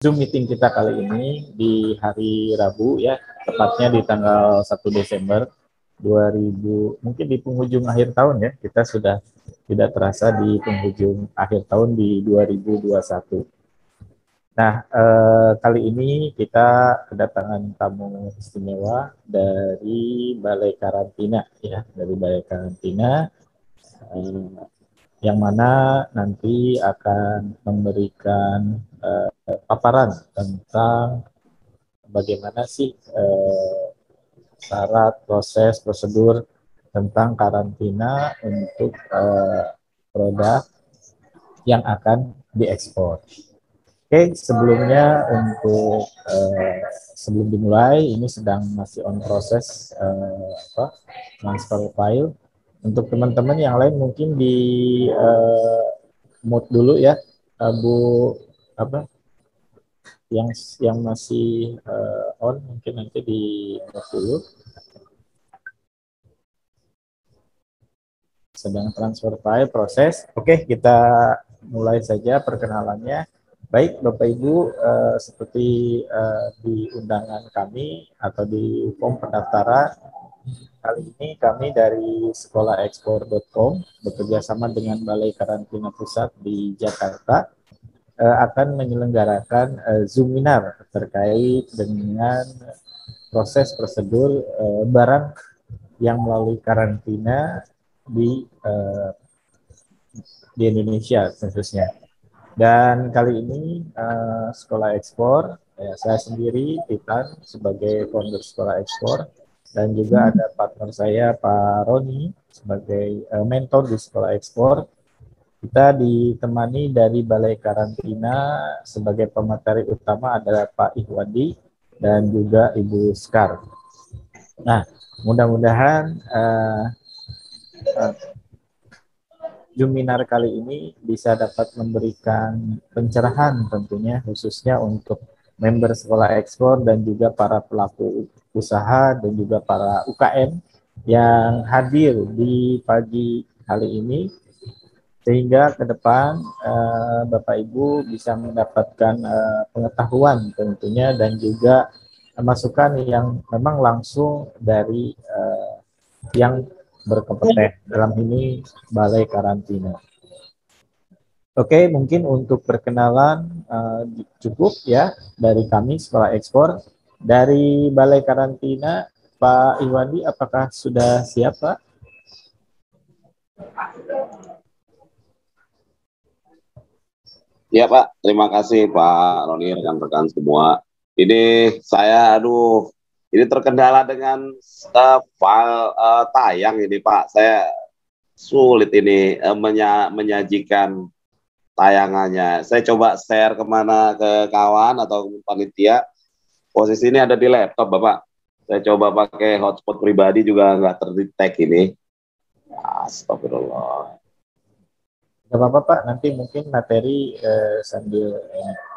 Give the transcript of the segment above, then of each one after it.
Zoom meeting kita kali ini di hari Rabu ya, tepatnya di tanggal 1 Desember 2000, mungkin di penghujung akhir tahun ya, kita sudah tidak terasa di penghujung akhir tahun di 2021. Nah, kali ini kita kedatangan tamu istimewa dari Balai Karantina ya, dari Balai Karantina yang mana nanti akan memberikan paparan tentang bagaimana sih syarat, proses, prosedur tentang karantina untuk produk yang akan diekspor. Oke, sebelumnya untuk sebelum dimulai, ini sedang masih on proses transfer file. Untuk teman-teman yang lain mungkin di mode dulu ya, Bu apa yang masih on mungkin nanti di mode dulu. Sedang transfer file proses. Oke, kita mulai saja perkenalannya. Baik, Bapak Ibu, seperti di undangan kami atau di form pendaftaran, kali ini kami dari sekolahekspor.com bekerja sama dengan Balai Karantina Pusat di Jakarta akan menyelenggarakan Zoominar terkait dengan proses prosedur barang yang melalui karantina di Indonesia khususnya. Dan kali ini Sekolah Ekspor, saya sendiri Titan sebagai founder Sekolah Ekspor, dan juga ada partner saya Pak Roni sebagai mentor di Sekolah Ekspor. Kita ditemani dari Balai Karantina sebagai pemateri utama adalah Pak Ihwandi dan juga Ibu Skar. Nah, mudah-mudahan Zoominar kali ini bisa dapat memberikan pencerahan tentunya khususnya untuk member Sekolah Ekspor dan juga para pelaku usaha dan juga para UKM yang hadir di pagi kali ini, sehingga ke depan Bapak Ibu bisa mendapatkan pengetahuan tentunya dan juga masukan yang memang langsung dari yang berkompeten, dalam ini Balai Karantina. Oke, mungkin untuk perkenalan cukup ya dari kami Sekolah Ekspor. Dari Balai Karantina, Pak Iwandi, apakah sudah siap, Pak? Ya Pak, terima kasih Pak Roni, rekan-rekan semua. Ini saya, ini terkendala dengan file tayang ini Pak. Saya sulit ini menyajikan tayangannya. Saya coba share kemana ke kawan atau panitia. Posisi ini ada di laptop Bapak. Saya coba pakai hotspot pribadi juga nggak terdetek ini. Astagfirullah. Gak apa-apa Pak, nanti mungkin materi sambil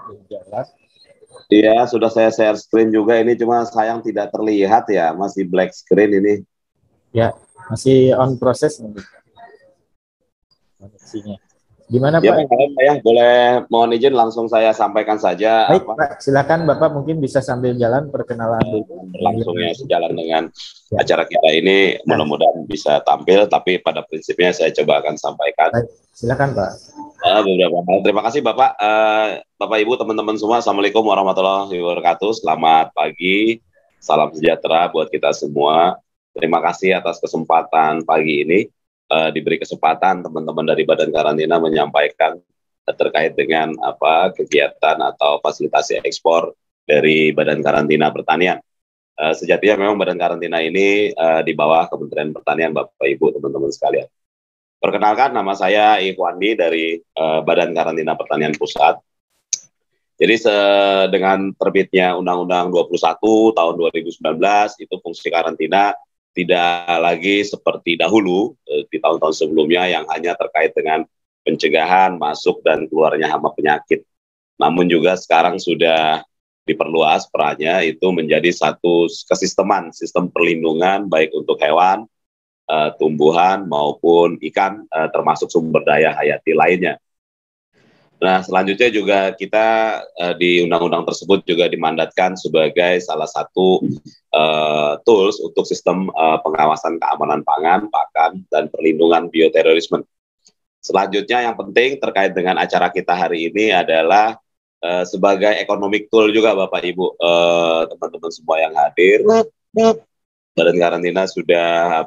berjalan. Iya, sudah saya share screen juga ini, cuma sayang tidak terlihat ya, masih black screen ini. Ya, masih on proses mungkin. Koneksinya. Gimana Ya, Pak? saya boleh mohon izin langsung saya sampaikan saja. Baik Pak, silakan Bapak mungkin bisa sambil jalan perkenalan dulu. Berlangsungnya sejalan dengan acara kita ini, mudah-mudahan bisa tampil, tapi pada prinsipnya saya coba akan sampaikan. Baik, silakan Pak. Beberapa hal. Terima kasih Bapak, Bapak Ibu, teman-teman semua. Assalamualaikum warahmatullahi wabarakatuh. Selamat pagi, salam sejahtera buat kita semua. Terima kasih atas kesempatan pagi ini. Diberi kesempatan teman-teman dari Badan Karantina menyampaikan terkait dengan kegiatan atau fasilitasi ekspor dari Badan Karantina Pertanian. Sejatinya memang Badan Karantina ini di bawah Kementerian Pertanian, Bapak Ibu, teman-teman sekalian. Perkenalkan, nama saya Ikhwandi dari Badan Karantina Pertanian Pusat. Jadi dengan terbitnya Undang-Undang 21 tahun 2019, itu fungsi karantina tidak lagi seperti dahulu di tahun-tahun sebelumnya yang hanya terkait dengan pencegahan masuk dan keluarnya hama penyakit. Namun juga sekarang sudah diperluas perannya itu menjadi satu sistem perlindungan baik untuk hewan, tumbuhan maupun ikan, termasuk sumber daya hayati lainnya. Nah, selanjutnya juga kita di undang-undang tersebut juga dimandatkan sebagai salah satu tools untuk sistem pengawasan keamanan pangan, pakan, dan perlindungan bioterorisme. Selanjutnya yang penting terkait dengan acara kita hari ini adalah sebagai economic tool juga Bapak Ibu, teman-teman semua yang hadir. Badan karantina sudah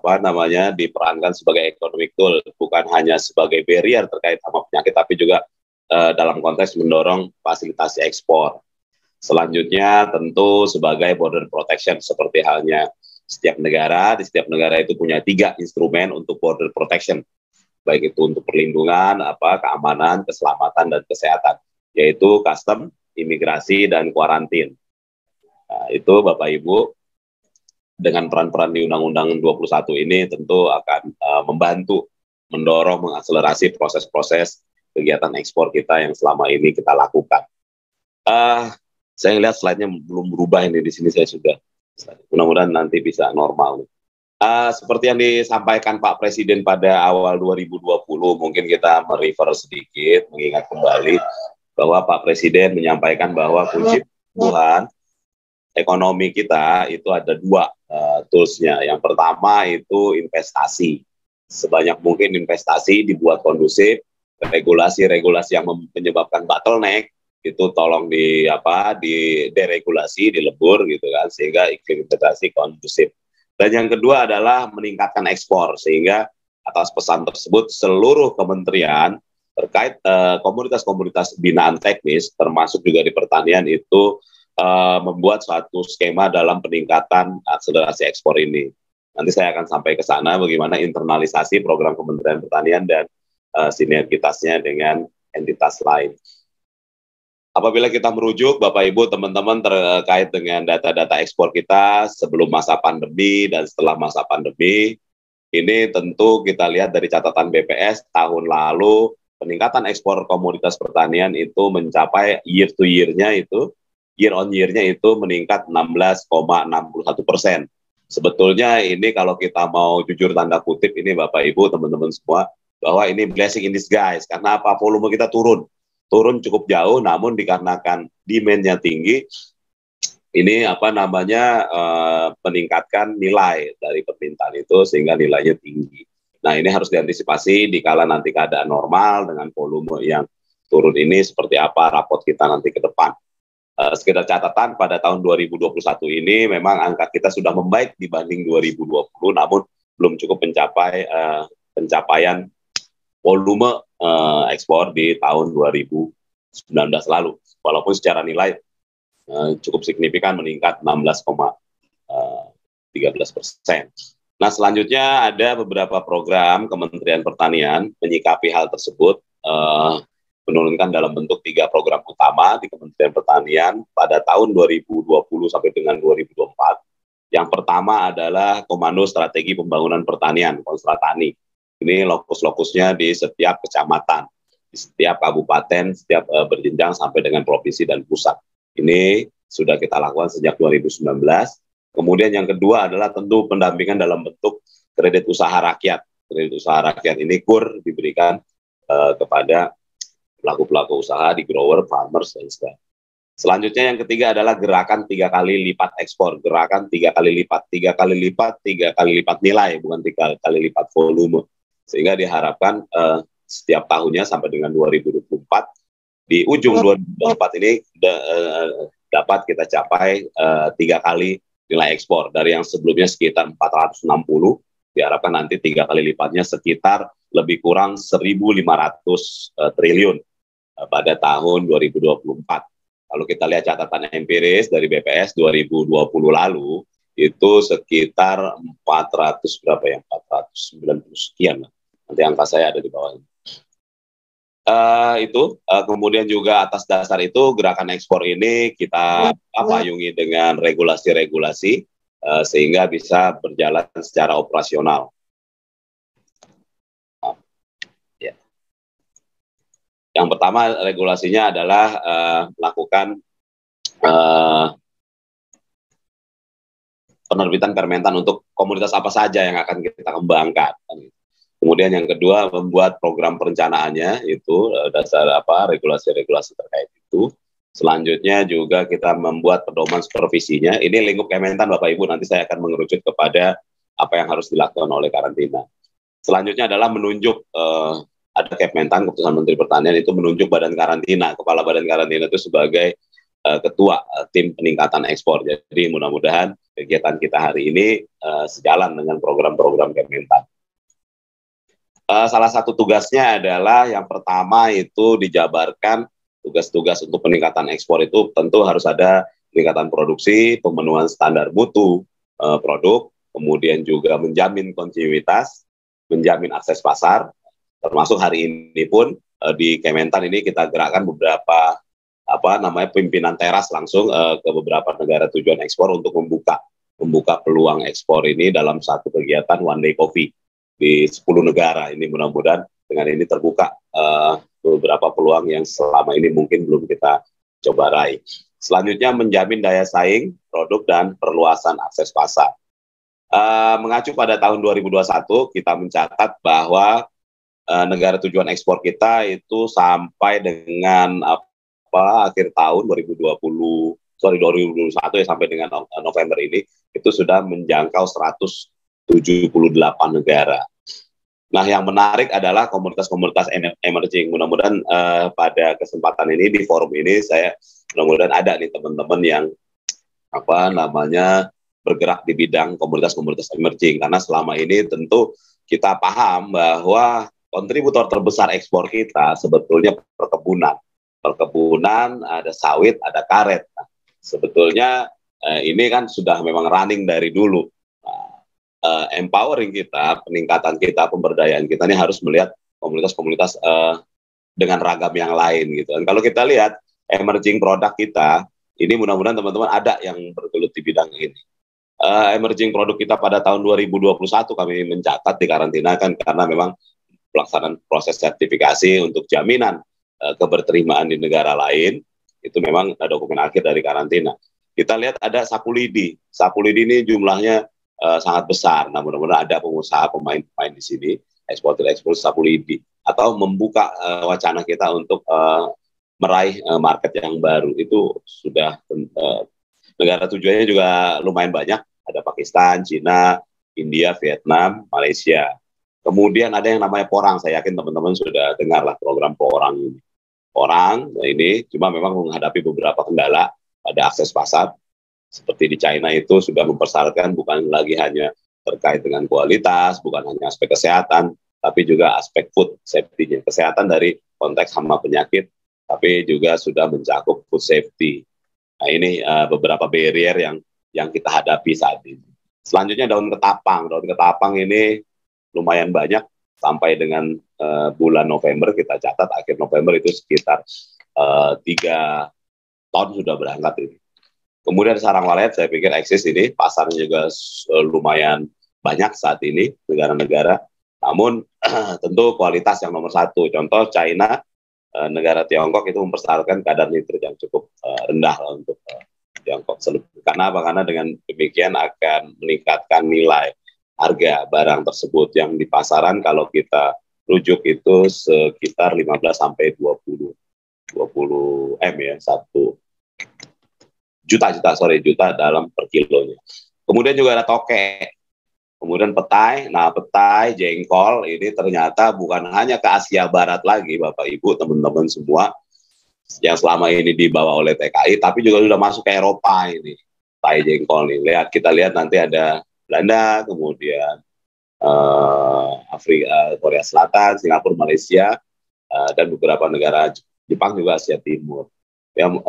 diperankan sebagai economic tool, bukan hanya sebagai barrier terkait sama penyakit, tapi juga dalam konteks mendorong fasilitasi ekspor. Selanjutnya tentu sebagai border protection, seperti halnya di setiap negara itu punya 3 instrumen untuk border protection, baik itu untuk perlindungan, keamanan, keselamatan, dan kesehatan, yaitu custom, imigrasi, dan kuarantin. Nah, itu Bapak Ibu, dengan peran-peran di Undang-Undang 21 ini tentu akan membantu, mendorong, mengakselerasi proses-proses kegiatan ekspor kita yang selama ini kita lakukan. Saya lihat slide-nya belum berubah ini, di sini saya sudah. Mudah-mudahan nanti bisa normal. Seperti yang disampaikan Pak Presiden pada awal 2020, mungkin kita merefer sedikit, mengingat kembali bahwa Pak Presiden menyampaikan bahwa kunci pertumbuhan ekonomi kita itu ada 2 tools-nya. Yang pertama itu investasi. Sebanyak mungkin investasi dibuat kondusif, regulasi-regulasi yang menyebabkan bottleneck itu tolong deregulasi, dilebur gitu kan, sehingga iklim investasi kondusif. Dan yang kedua adalah meningkatkan ekspor, sehingga atas pesan tersebut seluruh kementerian terkait komunitas-komunitas binaan teknis, termasuk juga di pertanian itu membuat suatu skema dalam peningkatan akselerasi ekspor ini. Nanti saya akan sampai ke sana bagaimana internalisasi program Kementerian Pertanian dan sinergitasnya dengan entitas lain. Apabila kita merujuk, Bapak Ibu, teman-teman, terkait dengan data-data ekspor kita sebelum masa pandemi dan setelah masa pandemi, ini tentu kita lihat dari catatan BPS tahun lalu, peningkatan ekspor komoditas pertanian itu mencapai year on year-nya itu meningkat 16,61%. Sebetulnya ini kalau kita mau jujur tanda kutip ini Bapak Ibu, teman-teman semua, bahwa ini blessing in disguise. Karena apa? Volume kita turun cukup jauh, namun dikarenakan demand-nya tinggi, ini meningkatkan nilai dari permintaan itu sehingga nilainya tinggi. Nah, ini harus diantisipasi dikala nanti keadaan normal dengan volume yang turun ini seperti apa rapot kita nanti ke depan. Sekedar catatan, pada tahun 2021 ini memang angka kita sudah membaik dibanding 2020, namun belum cukup mencapai pencapaian volume ekspor di tahun 2019 lalu, walaupun secara nilai cukup signifikan meningkat 16,13%. Nah, selanjutnya ada beberapa program Kementerian Pertanian menyikapi hal tersebut, menurunkan dalam bentuk 3 program utama di Kementerian Pertanian pada tahun 2020 sampai dengan 2024. Yang pertama adalah Komando Strategi Pembangunan Pertanian, Konstratani. Ini lokus-lokusnya di setiap kecamatan, di setiap kabupaten, setiap berjenjang sampai dengan provinsi dan pusat. Ini sudah kita lakukan sejak 2019. Kemudian yang kedua adalah tentu pendampingan dalam bentuk kredit usaha rakyat. Kredit usaha rakyat ini KUR diberikan kepada pelaku-pelaku usaha di grower, farmers, dan sebagainya. Selanjutnya yang ketiga adalah gerakan 3 kali lipat ekspor. Gerakan 3 kali lipat, 3 kali lipat, 3 kali lipat nilai, bukan 3 kali lipat volume. Sehingga diharapkan setiap tahunnya sampai dengan 2024, di ujung 2024 ini dapat kita capai 3 kali nilai ekspor. Dari yang sebelumnya sekitar 460, diharapkan nanti 3 kali lipatnya sekitar lebih kurang 1.500 triliun pada tahun 2024. Kalau kita lihat catatan empiris dari BPS 2020 lalu, itu sekitar 490 sekian. Nanti angka saya ada di bawahnya. Kemudian juga atas dasar itu gerakan ekspor ini kita payungi dengan regulasi-regulasi sehingga bisa berjalan secara operasional. Yang pertama regulasinya adalah melakukan penerbitan permentan untuk komoditas apa saja yang akan kita kembangkan. Kemudian yang kedua, membuat program perencanaannya, itu dasar regulasi-regulasi terkait itu. Selanjutnya juga kita membuat pedoman supervisinya. Ini lingkup Kementan, Bapak Ibu, nanti saya akan mengerucut kepada apa yang harus dilakukan oleh karantina. Selanjutnya adalah menunjuk, ada Kementan, keputusan Menteri Pertanian itu menunjuk badan karantina, kepala badan karantina itu sebagai ketua tim peningkatan ekspor. Jadi mudah-mudahan kegiatan kita hari ini sejalan dengan program-program Kementan. Salah satu tugasnya adalah yang pertama itu dijabarkan tugas-tugas untuk peningkatan ekspor itu tentu harus ada peningkatan produksi, pemenuhan standar mutu produk, kemudian juga menjamin kontinuitas, menjamin akses pasar, termasuk hari ini pun di Kementan ini kita gerakkan beberapa pimpinan teras langsung ke beberapa negara tujuan ekspor untuk membuka peluang ekspor ini dalam satu kegiatan One Day Coffee di 10 negara. Ini mudah-mudahan dengan ini terbuka beberapa peluang yang selama ini mungkin belum kita coba raih. Selanjutnya menjamin daya saing produk dan perluasan akses pasar. Mengacu pada tahun 2021 kita mencatat bahwa negara tujuan ekspor kita itu sampai dengan akhir tahun 2021 ya, sampai dengan November ini itu sudah menjangkau 178 negara. Nah, yang menarik adalah komunitas-komunitas emerging. Mudah-mudahan pada kesempatan ini di forum ini saya mudah-mudahan ada nih teman-teman yang bergerak di bidang komunitas-komunitas emerging, karena selama ini tentu kita paham bahwa kontributor terbesar ekspor kita sebetulnya perkebunan, ada sawit, ada karet. Nah, sebetulnya ini kan sudah memang running dari dulu. Empowering kita, peningkatan kita, pemberdayaan kita ini harus melihat komunitas-komunitas dengan ragam yang lain gitu. Dan kalau kita lihat emerging produk kita, ini mudah-mudahan teman-teman ada yang bergelut di bidang ini. Emerging produk kita pada tahun 2021 kami mencatat di karantina kan karena memang pelaksanaan proses sertifikasi untuk jaminan keberterimaan di negara lain, itu memang dokumen akhir dari karantina. Kita lihat ada sapu lidi. Sapu lidi ini jumlahnya sangat besar. Nah, mudah-mudahan ada pengusaha pemain-pemain di sini ekspor sapu lidi atau membuka wacana kita untuk meraih market yang baru. Itu sudah negara tujuannya juga lumayan banyak. Ada Pakistan, Cina, India, Vietnam, Malaysia. Kemudian ada yang namanya porang. Saya yakin teman-teman sudah dengarlah program porang ini. Porang ini cuma memang menghadapi beberapa kendala pada akses pasar. Seperti di China itu sudah mempersyaratkan bukan lagi hanya terkait dengan kualitas, bukan hanya aspek kesehatan, tapi juga aspek food safety-nya. Kesehatan dari konteks hama penyakit, tapi juga sudah mencakup food safety. Nah, ini beberapa barrier yang kita hadapi saat ini. Selanjutnya daun ketapang. Daun ketapang ini lumayan banyak, sampai dengan bulan November, kita catat akhir November itu sekitar 3 ton sudah berangkat ini. Kemudian sarang walet, saya pikir eksis ini, pasarnya juga lumayan banyak saat ini, negara-negara. Namun tentu kualitas yang nomor satu. Contoh China, negara Tiongkok itu mempersyaratkan kadar nitrit yang cukup rendah untuk Tiongkok. Karena apa? Karena dengan demikian akan meningkatkan nilai harga barang tersebut yang di pasaran kalau kita rujuk itu sekitar 15 sampai 20 M ya, 1 juta dalam per kilonya. Kemudian juga ada toke, kemudian petai. Nah, petai, jengkol ini ternyata bukan hanya ke Asia Barat lagi, Bapak Ibu, teman-teman semua yang selama ini dibawa oleh TKI, tapi juga sudah masuk ke Eropa ini. Petai jengkol nih. Kita lihat nanti ada Belanda, kemudian Afrika, Korea Selatan, Singapura, Malaysia, dan beberapa negara Jepang juga Asia Timur. Yang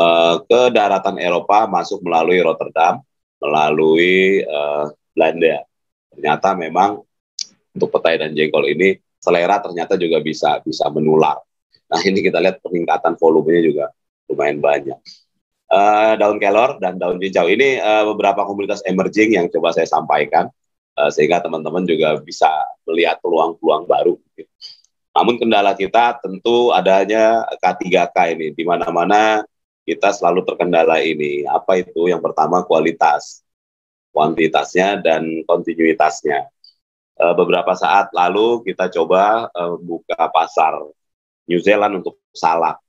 ke daratan Eropa masuk melalui Rotterdam, melalui Belanda. Ternyata memang untuk petai dan jengkol ini selera ternyata juga bisa menular. Nah, ini kita lihat peningkatan volumenya juga lumayan banyak. Daun kelor dan daun cincau ini beberapa komunitas emerging yang coba saya sampaikan sehingga teman-teman juga bisa melihat peluang-peluang baru. Namun kendala kita tentu adanya K3K ini, di mana-mana kita selalu terkendala ini. Apa itu? Yang pertama kualitas, kuantitasnya dan kontinuitasnya. beberapa saat lalu kita coba buka pasar New Zealand untuk salak.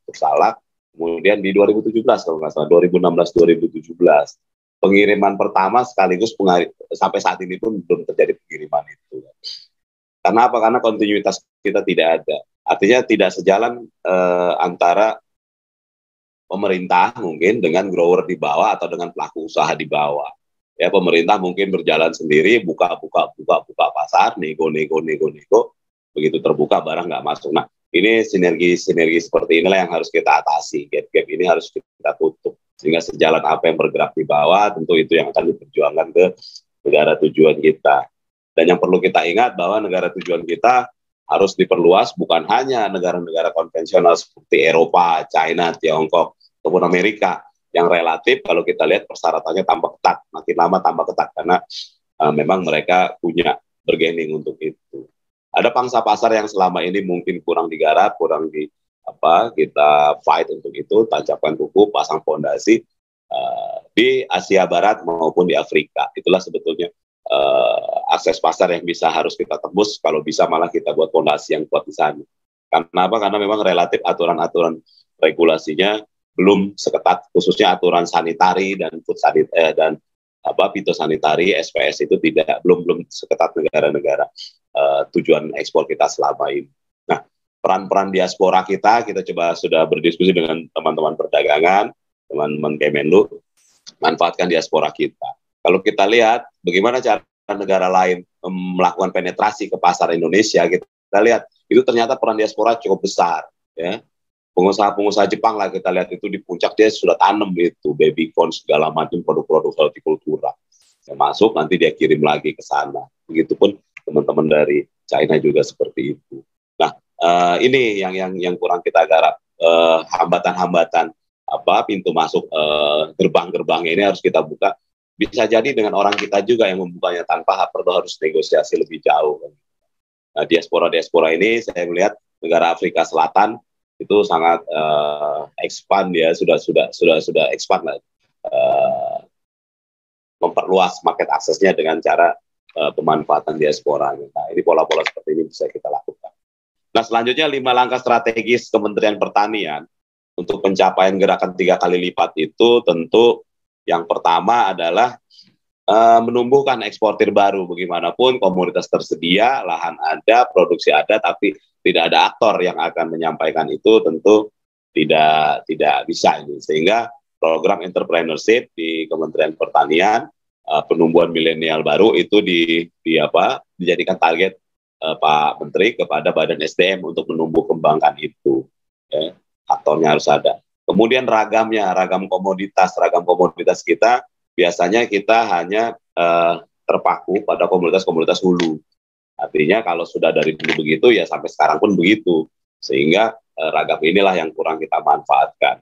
Untuk salak, kemudian di 2017 kalau nggak salah, 2016-2017. Pengiriman pertama sekaligus sampai saat ini pun belum terjadi pengiriman itu. Karena apa? Karena kontinuitas kita tidak ada. Artinya tidak sejalan antara pemerintah mungkin dengan grower di bawah atau dengan pelaku usaha di bawah. Ya, pemerintah mungkin berjalan sendiri, buka pasar, nego. Begitu terbuka barang nggak masuk. Nah, ini sinergi seperti inilah yang harus kita atasi. Gap-gap ini harus kita tutup. Sehingga sejalan apa yang bergerak di bawah, tentu itu yang akan diperjuangkan ke negara tujuan kita. Dan yang perlu kita ingat bahwa negara tujuan kita harus diperluas bukan hanya negara-negara konvensional seperti Eropa, China, Tiongkok, ataupun Amerika, yang relatif kalau kita lihat persyaratannya tambah ketat, makin lama tambah ketat, karena memang mereka punya bargaining untuk itu. Ada pangsa pasar yang selama ini mungkin kurang digarap, kurang kita fight untuk itu, tancapkan kuku, pasang fondasi di Asia Barat maupun di Afrika. Itulah sebetulnya akses pasar yang harus kita tembus, kalau bisa malah kita buat fondasi yang kuat di sana. Karena apa? Karena memang relatif aturan-aturan regulasinya belum seketat, khususnya aturan sanitari dan food dan fitosanitari, SPS itu belum seketat negara-negara tujuan ekspor kita selama ini. Nah, peran-peran diaspora kita coba sudah berdiskusi dengan teman-teman perdagangan, teman-teman Kemenlu, manfaatkan diaspora kita. Kalau kita lihat bagaimana cara negara lain melakukan penetrasi ke pasar Indonesia, kita lihat itu ternyata peran diaspora cukup besar, ya. Pengusaha-pengusaha Jepang lah kita lihat itu di puncak dia sudah tanam itu baby corn segala macam produk-produk hortikultura. Yang masuk nanti dia kirim lagi ke sana. Begitupun teman-teman dari China juga seperti itu. Nah, ini yang kurang kita garap, hambatan-hambatan pintu masuk gerbang-gerbangnya ini harus kita buka. Bisa jadi dengan orang kita juga yang membukanya tanpa perlu harus negosiasi lebih jauh. Nah, diaspora ini saya melihat negara Afrika Selatan itu sangat expand ya, sudah expand lah, memperluas market aksesnya dengan cara pemanfaatan diaspora. Nah, ini pola-pola seperti ini bisa kita lakukan. Nah, selanjutnya 5 langkah strategis Kementerian Pertanian untuk pencapaian gerakan 3 kali lipat itu tentu yang pertama adalah menumbuhkan eksportir baru. Bagaimanapun komoditas tersedia, lahan ada, produksi ada, tapi tidak ada aktor yang akan menyampaikan itu, tentu tidak bisa ini. Sehingga program entrepreneurship di Kementerian Pertanian, penumbuhan milenial baru itu dijadikan target Pak Menteri kepada Badan SDM untuk menumbuh kembangkan itu. Ya, aktornya harus ada. Kemudian ragam komoditas kita biasanya kita hanya terpaku pada komoditas hulu. Artinya kalau sudah dari dulu begitu ya sampai sekarang pun begitu, sehingga ragam inilah yang kurang kita manfaatkan.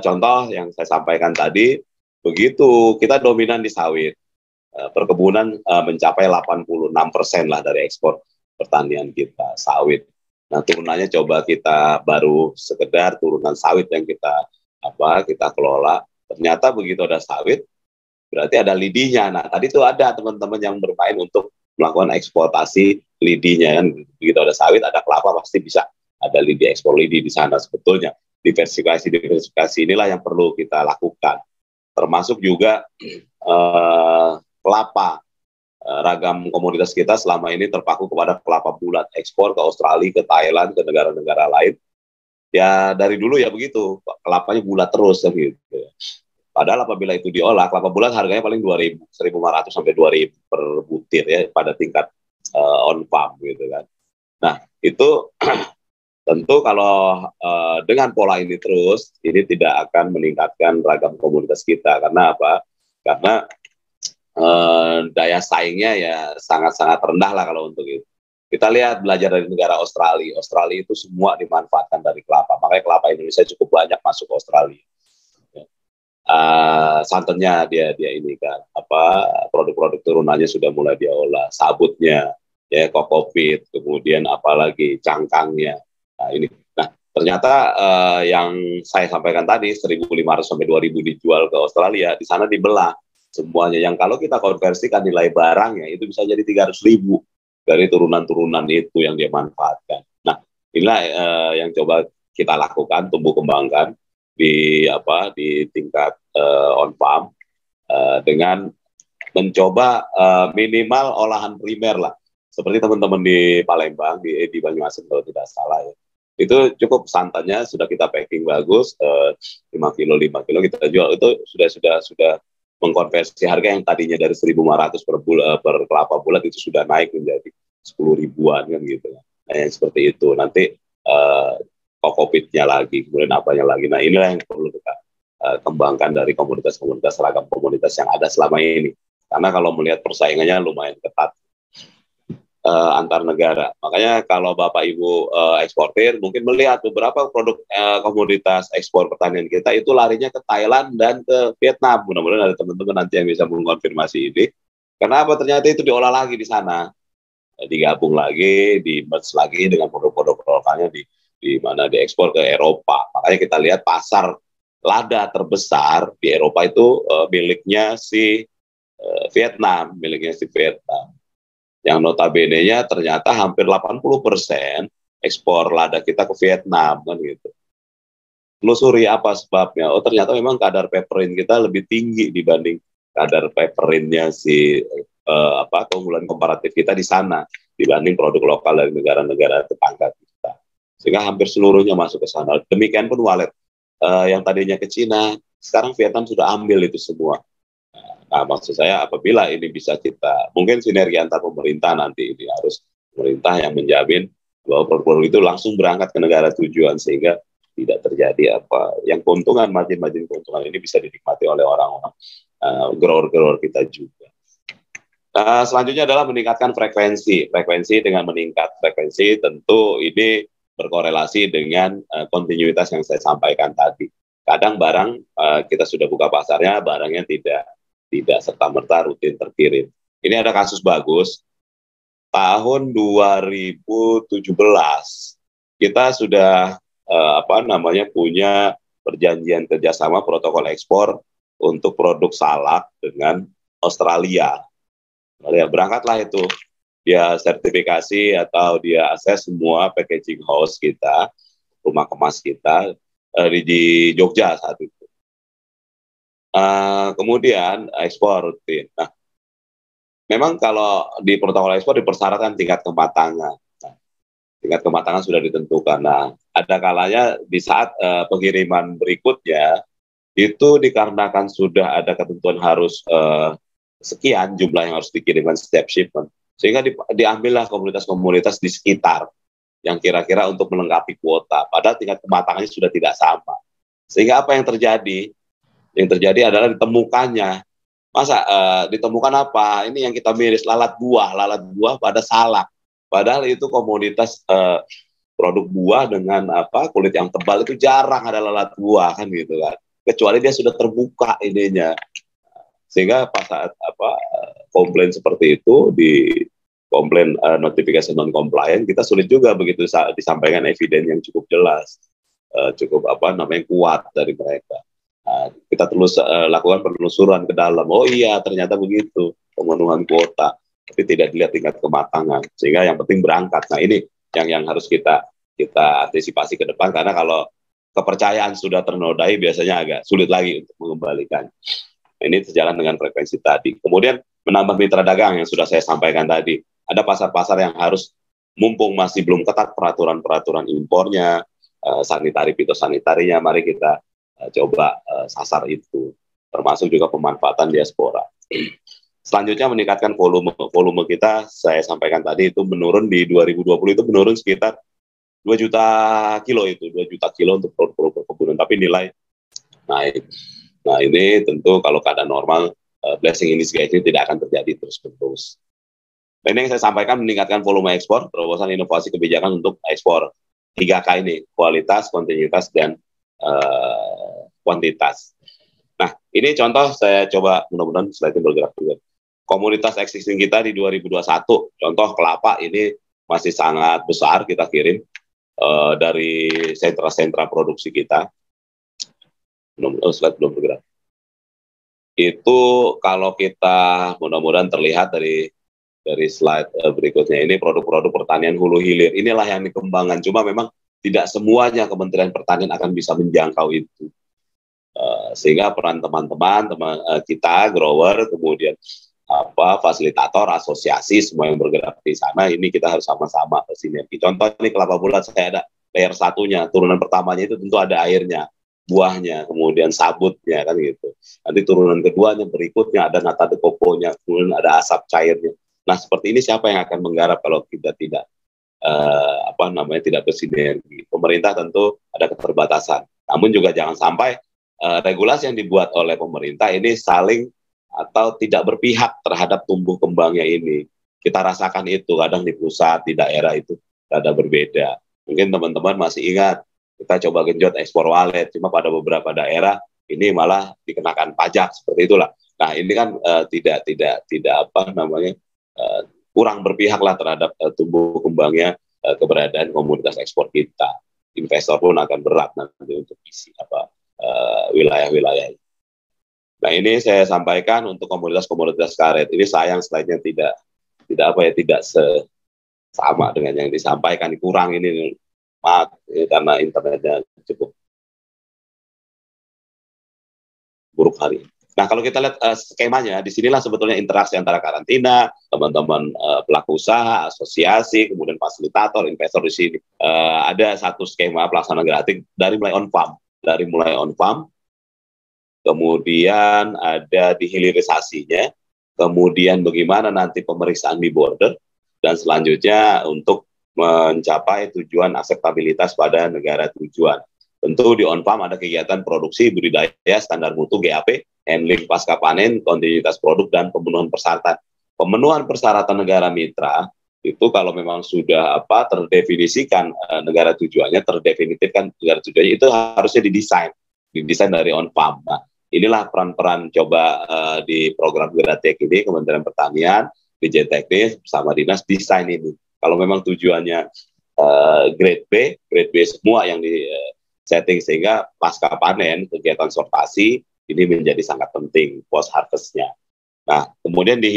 Contoh yang saya sampaikan tadi, begitu kita dominan di sawit, perkebunan mencapai 86% lah dari ekspor pertanian kita, sawit. Nah, turunannya coba kita baru sekedar turunan sawit yang kita kelola. Ternyata begitu ada sawit, berarti ada lidinya. Nah, tadi tuh ada teman-teman yang bermain untuk melakukan eksportasi lidinya kan. Begitu ada sawit, ada kelapa, pasti bisa ada lidi, ekspor lidi di sana sebetulnya. Diversifikasi inilah yang perlu kita lakukan. Termasuk juga kelapa. Ragam komoditas kita selama ini terpaku kepada kelapa bulat, ekspor ke Australia, ke Thailand, ke negara-negara lain. Ya dari dulu ya begitu, kelapanya bulat terus gitu. Padahal apabila itu diolah, kelapa bulat harganya paling 1.500 sampai 2.000 per butir ya pada tingkat on farm gitu kan. Nah, itu tentu kalau dengan pola ini terus, ini tidak akan meningkatkan ragam komoditas kita. Karena apa? Karena daya saingnya ya sangat-sangat rendah lah kalau untuk itu. Kita lihat belajar dari negara Australia. Australia itu semua dimanfaatkan dari kelapa. Makanya kelapa Indonesia cukup banyak masuk ke Australia. Santannya dia ini kan produk-produk turunannya sudah mulai diolah, sabutnya ya, kokopit, kemudian apalagi cangkangnya. Nah ternyata yang saya sampaikan tadi 1.500 sampai 2.000 dijual ke Australia, di sana dibelah semuanya. Yang kalau kita konversikan nilai barangnya itu bisa jadi 300.000 dari turunan-turunan itu yang dia manfaatkan. Nah, inilah yang coba kita lakukan, tumbuh kembangkan di tingkat on farm dengan mencoba minimal olahan primer lah, seperti teman-teman di Palembang, di Banyuasin kalau tidak salah ya. Itu cukup santannya sudah kita packing bagus, 5 kilo kita jual, itu sudah mengkonversi harga yang tadinya dari 1.500 per kelapa bulat itu sudah naik menjadi 10 ribuan kan gitu. Nah, yang seperti itu nanti kokopitnya lagi, kemudian apanya lagi. Nah, inilah yang perlu kita kembangkan dari komunitas-komunitas, seragam komunitas yang ada selama ini. Karena kalau melihat persaingannya lumayan ketat antar negara. Makanya kalau Bapak Ibu eksportir, mungkin melihat beberapa produk komoditas ekspor pertanian kita itu larinya ke Thailand dan ke Vietnam. Mudah-mudahan ada teman-teman nanti yang bisa mengkonfirmasi ini. Kenapa ternyata itu diolah lagi di sana, digabung lagi, di-merge lagi dengan produk-produk lokalnya di mana diekspor ke Eropa. Makanya kita lihat pasar lada terbesar di Eropa itu miliknya si Vietnam, yang notabene-nya ternyata hampir 80% ekspor lada kita ke Vietnam kan gitu. Telusuri apa sebabnya? Oh, ternyata memang kadar peperin kita lebih tinggi dibanding kadar peperinnya si keunggulan komparatif kita di sana dibanding produk lokal dari negara-negara tetangga kita. Sehingga hampir seluruhnya masuk ke sana. Demikian pun walet yang tadinya ke Cina, sekarang Vietnam sudah ambil itu semua. Nah, maksud saya apabila ini bisa kita, mungkin sinergi antar pemerintah nanti ini harus pemerintah yang menjamin bahwa produk-produk itu langsung berangkat ke negara tujuan sehingga tidak terjadi yang keuntungan, margin keuntungan ini bisa dinikmati oleh orang-orang grower-grower kita juga. Selanjutnya adalah meningkatkan frekuensi. Frekuensi dengan meningkat frekuensi tentu ini berkorelasi dengan kontinuitas yang saya sampaikan tadi. Kadang barang kita sudah buka pasarnya, barangnya tidak serta-merta rutin terkirim. Ini ada kasus bagus. Tahun 2017 kita sudah punya perjanjian kerjasama protokol ekspor untuk produk salak dengan Australia. Berangkatlah itu, dia sertifikasi atau dia akses semua packaging house kita, rumah kemas kita di Jogja saat itu. Kemudian ekspor rutin. Nah, memang kalau di protokol ekspor dipersyaratkan tingkat kematangan. Nah, tingkat kematangan sudah ditentukan. Nah, ada kalanya di saat pengiriman berikutnya itu dikarenakan sudah ada ketentuan harus sekian jumlah yang harus dikirimkan setiap shipment, sehingga diambillah komunitas-komunitas di sekitar yang kira-kira untuk melengkapi kuota. Padahal tingkat kematangannya sudah tidak sama. Sehingga apa yang terjadi? Yang terjadi adalah ditemukannya. Masa ditemukan apa? Ini yang kita miris, lalat buah pada salak. Padahal itu komoditas produk buah dengan kulit yang tebal itu jarang ada lalat buah kan gitu kan. Kecuali dia sudah terbuka idenya. Sehingga pas saat komplain seperti itu di komplain notifikasi non compliant, kita sulit juga begitu disampaikan eviden yang cukup jelas, cukup kuat dari mereka. Kita terus lakukan penelusuran ke dalam. Oh iya, ternyata begitu pemenuhan kuota, tapi tidak dilihat tingkat kematangan. Sehingga yang penting berangkat. Nah, ini yang harus kita antisipasi ke depan, karena kalau kepercayaan sudah ternodai biasanya agak sulit lagi untuk mengembalikan. Ini sejalan dengan frekuensi tadi. Kemudian menambah mitra dagang yang sudah saya sampaikan tadi. Ada pasar-pasar yang harus, mumpung masih belum ketat peraturan-peraturan impornya, sanitari, fitosanitarinya, mari kita coba sasar itu, termasuk juga pemanfaatan diaspora. Selanjutnya meningkatkan volume kita, saya sampaikan tadi itu menurun di 2020 itu menurun sekitar 2 juta kilo untuk produk perkebunan, tapi nilai naik. Nah, ini tentu kalau keadaan normal, blessing in disguise ini tidak akan terjadi terus-menerus. Dan yang saya sampaikan meningkatkan volume ekspor, terobosan inovasi kebijakan untuk ekspor 3K ini, kualitas, kontinuitas, dan kuantitas. Nah, ini contoh saya coba, mudah-mudahan slide-nya bergerak juga. Komunitas existing kita di 2021, contoh kelapa ini masih sangat besar kita kirim dari sentra-sentra produksi kita. Slide belum bergerak. itu kalau kita mudah-mudahan terlihat dari slide berikutnya ini produk-produk pertanian hulu hilir. Inilah yang dikembangkan. Cuma memang tidak semuanya Kementerian Pertanian akan bisa menjangkau itu. Sehingga peran teman-teman kita grower, kemudian fasilitator, asosiasi, semua yang bergerak di sana, ini kita harus sama-sama sinergi. Contoh ini kelapa bulat, saya ada layer satunya, turunan pertamanya itu tentu ada airnya, buahnya, kemudian sabutnya, kan gitu. Nanti turunan keduanya, berikutnya ada nata de coco-nya, kemudian ada asap cairnya. Nah, seperti ini siapa yang akan menggarap kalau kita tidak tidak bersinergi? Pemerintah tentu ada keterbatasan. Namun juga jangan sampai regulasi yang dibuat oleh pemerintah ini saling atau tidak berpihak terhadap tumbuh kembangnya ini. Kita rasakan itu kadang di pusat, di daerah itu ada berbeda. Mungkin teman-teman masih ingat kita coba genjot ekspor walet, cuma pada beberapa daerah ini malah dikenakan pajak seperti itulah. Nah ini kan kurang berpihaklah terhadap tumbuh kembangnya keberadaan komoditas ekspor kita. Investor pun akan berat nanti untuk isi wilayah-wilayah. Nah ini saya sampaikan untuk komoditas-komoditas karet. Ini sayang slide-nya tidak sama dengan yang disampaikan, kurang ini, maaf karena internetnya cukup buruk hari ini. Nah kalau kita lihat skemanya, disinilah sebetulnya interaksi antara karantina, teman-teman pelaku usaha, asosiasi, kemudian fasilitator, investor di sini. Ada satu skema pelaksana gratis dari mulai on farm, kemudian ada dihilirisasinya, kemudian bagaimana nanti pemeriksaan di border, dan selanjutnya untuk mencapai tujuan akseptabilitas pada negara tujuan. Tentu di on-farm ada kegiatan produksi, budidaya, standar mutu, GAP, handling pasca panen, kontinuitas produk, dan pemenuhan persyaratan. Pemenuhan persyaratan negara mitra, itu kalau memang sudah terdefinisikan negara tujuannya, terdefinitifkan negara tujuannya, itu harusnya didesain dari on-farm. Nah, inilah peran-peran coba di program Geratek ini, Kementerian Pertanian, DJ Teknis, bersama Dinas, desain ini. Kalau memang tujuannya grade B semua yang di setting, sehingga pasca panen kegiatan sortasi ini menjadi sangat penting post harvestnya. Nah, kemudian di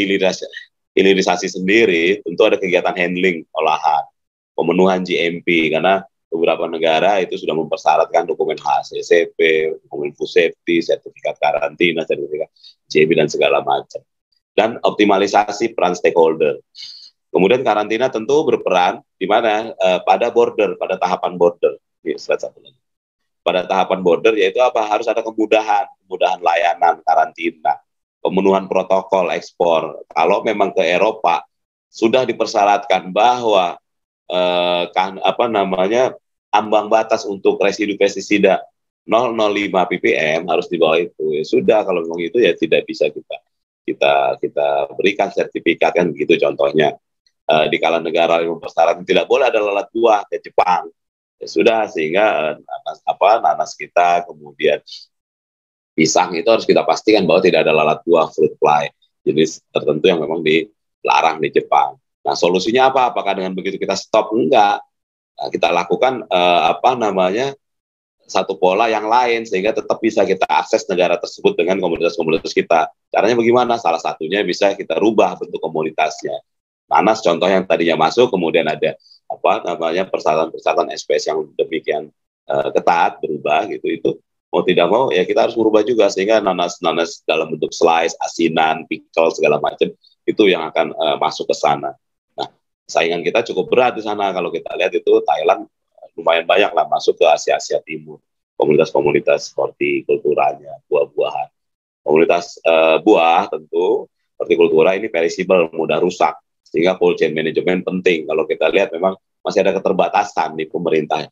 hilirisasi sendiri tentu ada kegiatan handling olahan, pemenuhan GMP, karena beberapa negara itu sudah mempersyaratkan dokumen HACCP, dokumen food safety, sertifikat karantina, sertifikat GMP dan segala macam. Dan optimalisasi peran stakeholder. Kemudian karantina tentu berperan di mana pada tahapan border. Ini slide satu lagi. Pada tahapan border yaitu harus ada kemudahan layanan karantina, pemenuhan protokol ekspor. Kalau memang ke Eropa sudah dipersyaratkan bahwa ambang batas untuk residu pestisida 0,05 ppm harus di bawah itu. Ya sudah, kalau memang itu ya tidak bisa kita berikan sertifikat, kan begitu contohnya. Di kala negara yang mempersyaratkan tidak boleh ada lalat buah ke Jepang. Ya sudah, sehingga nanas kita, kemudian pisang itu harus kita pastikan bahwa tidak ada lalat buah, fruit fly, jenis tertentu yang memang dilarang di Jepang. Nah, solusinya apa? Apakah dengan begitu kita stop? Enggak. Nah, kita lakukan satu pola yang lain sehingga tetap bisa kita akses negara tersebut dengan komoditas-komoditas kita. Caranya bagaimana? Salah satunya bisa kita rubah bentuk komoditasnya. Nanas contoh yang tadinya masuk, kemudian ada persyaratan-persyaratan SPS yang demikian ketat berubah gitu, itu mau tidak mau ya kita harus berubah juga, sehingga nanas dalam bentuk slice, asinan, pickle segala macam itu yang akan masuk ke sana. Nah, saingan kita cukup berat di sana. Kalau kita lihat itu Thailand lumayan banyak lah masuk ke Asia Timur, komunitas-komunitas hortikulturanya, buah-buahan. Komunitas buah tentu hortikultura ini perishable, mudah rusak, sehingga cold chain management penting. Kalau kita lihat memang masih ada keterbatasan di pemerintah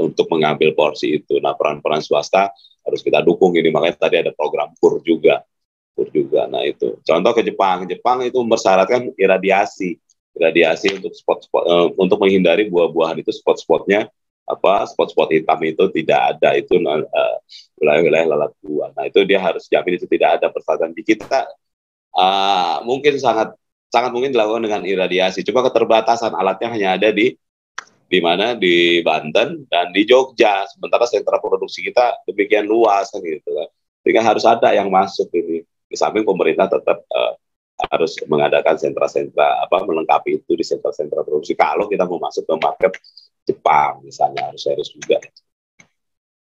untuk mengambil porsi itu. Nah, peran-peran swasta harus kita dukung ini. Makanya tadi ada program KUR juga. Nah, itu contoh ke Jepang itu mempersyaratkan iradiasi untuk spot-spot untuk menghindari buah-buahan itu spot-spotnya spot-spot hitam itu tidak ada, itu wilayah-wilayah lalat buah. Nah, itu dia harus jamin itu tidak ada. Persyaratan di kita mungkin sangat mungkin dilakukan dengan iradiasi. Cuma keterbatasan alatnya hanya ada di mana, di Banten dan di Jogja. Sementara sentra produksi kita demikian luas kan gitu kan. Sehingga harus ada yang masuk ini. Di samping pemerintah tetap harus mengadakan sentra-sentra melengkapi itu di sentra-sentra produksi. Kalau kita mau masuk ke market Jepang misalnya harus juga.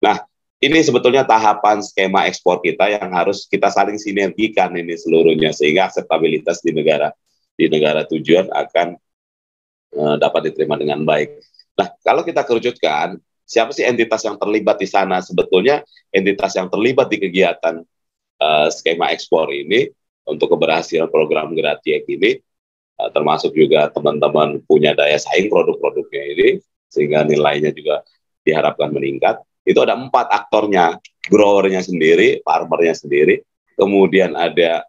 Nah, ini sebetulnya tahapan skema ekspor kita yang harus kita saling sinergikan ini seluruhnya sehingga akseptabilitas di negara tujuan akan dapat diterima dengan baik. Nah, kalau kita kerucutkan, siapa sih entitas yang terlibat di sana? Sebetulnya entitas yang terlibat di kegiatan skema ekspor ini untuk keberhasilan program Gratiek ini, termasuk juga teman-teman punya daya saing produk-produknya ini, sehingga nilainya juga diharapkan meningkat. Itu ada 4 aktornya, growernya sendiri, farmernya sendiri, kemudian ada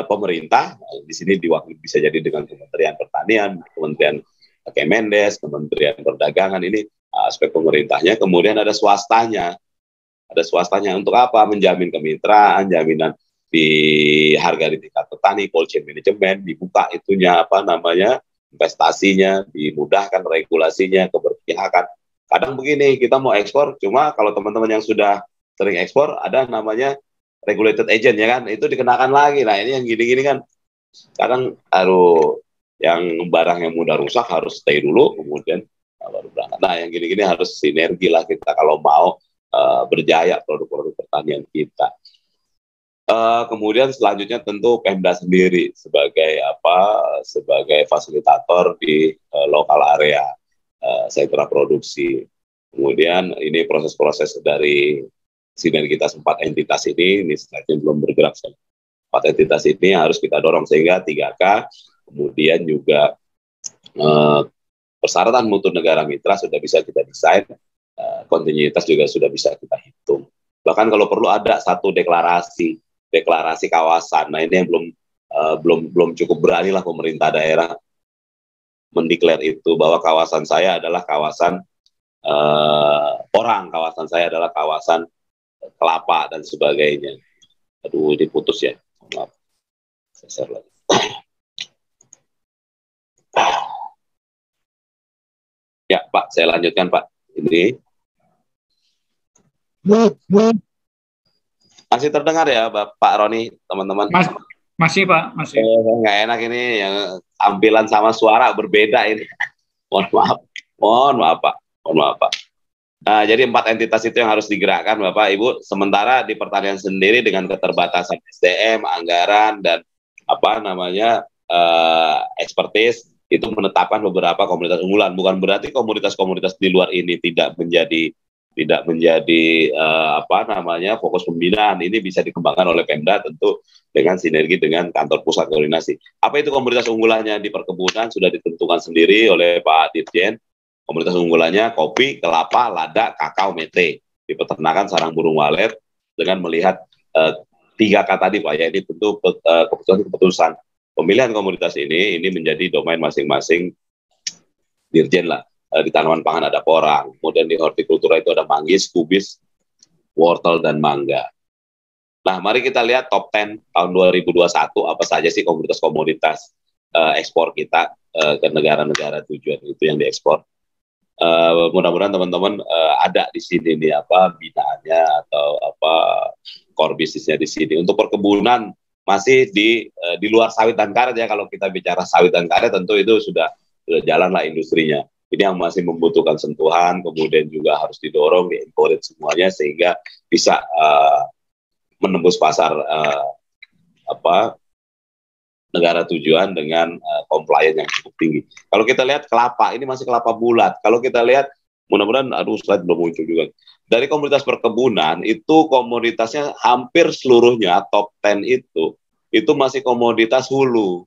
pemerintah, di sini diwakili bisa jadi dengan Kementerian Pertanian, Kementerian Kemendes, Kementerian Perdagangan, ini aspek pemerintahnya, kemudian ada swastanya. Ada swastanya untuk apa? Menjamin kemitraan, jaminan di harga di tingkat petani, cold chain management, dibuka itunya investasinya, dimudahkan regulasinya, keberpihakan. Kadang begini, kita mau ekspor, cuma kalau teman-teman yang sudah sering ekspor, ada namanya regulated agent ya kan, itu dikenakan lagi. Nah ini yang gini-gini kan, kadang harus yang barang yang mudah rusak harus stay dulu, kemudian baru berangkat. Nah yang gini-gini harus sinergi lah kita kalau mau berjaya produk-produk pertanian kita. Kemudian selanjutnya tentu Pemda sendiri sebagai fasilitator di lokal area sentra produksi. Kemudian ini proses-proses dari sinergitas 4 entitas ini setelahnya belum bergerak. 4 entitas ini harus kita dorong sehingga 3K, kemudian juga persyaratan mutu negara mitra sudah bisa kita desain, kontinuitas juga sudah bisa kita hitung. Bahkan kalau perlu ada satu deklarasi kawasan. Nah ini yang belum cukup berani lah pemerintah daerah mendeklar itu bahwa kawasan saya adalah kawasan kawasan saya adalah kawasan kelapa dan sebagainya. Aduh, diputus ya. Maaf. Saya lagi. Ya, Pak, saya lanjutkan, Pak. Ini masih terdengar ya, Pak Roni, teman-teman? Masih, Pak, masih. Nggak enak ini, yang tampilan sama suara berbeda ini. Mohon maaf, Pak. Nah, jadi 4 entitas itu yang harus digerakkan, Bapak, Ibu. Sementara di pertanian sendiri dengan keterbatasan SDM, anggaran, dan expertise, itu menetapkan beberapa komunitas unggulan. Bukan berarti komunitas-komunitas di luar ini tidak menjadi fokus pembinaan. Ini bisa dikembangkan oleh Pemda tentu dengan sinergi dengan kantor pusat koordinasi. Apa itu komunitas unggulannya? Di perkebunan sudah ditentukan sendiri oleh Pak Dirjen. Komunitas unggulannya kopi, kelapa, lada, kakao, mete. Di peternakan sarang burung walet dengan melihat 3K tadi, Pak, ya, ini tentu keputusan pemilihan komunitas ini menjadi domain masing-masing Dirjen lah. Di tanaman pangan ada porang, kemudian di hortikultura itu ada manggis, kubis, wortel, dan mangga. Nah, mari kita lihat top 10 tahun 2021 apa saja sih komoditas-komoditas ekspor kita ke negara-negara tujuan itu yang diekspor. Mudah-mudahan teman-teman ada di sini nih binaannya atau core bisnisnya di sini. Untuk perkebunan masih di luar sawit dan karet ya. Kalau kita bicara sawit dan karet tentu itu sudah jalan lah industrinya. Ini yang masih membutuhkan sentuhan, kemudian juga harus didorong, di-encourage semuanya sehingga bisa menembus pasar negara tujuan dengan compliance yang cukup tinggi. Kalau kita lihat kelapa, ini masih kelapa bulat. Kalau kita lihat, mudah-mudahan, slide belum muncul juga. Dari komoditas perkebunan, itu komoditasnya hampir seluruhnya, top 10 itu masih komoditas hulu.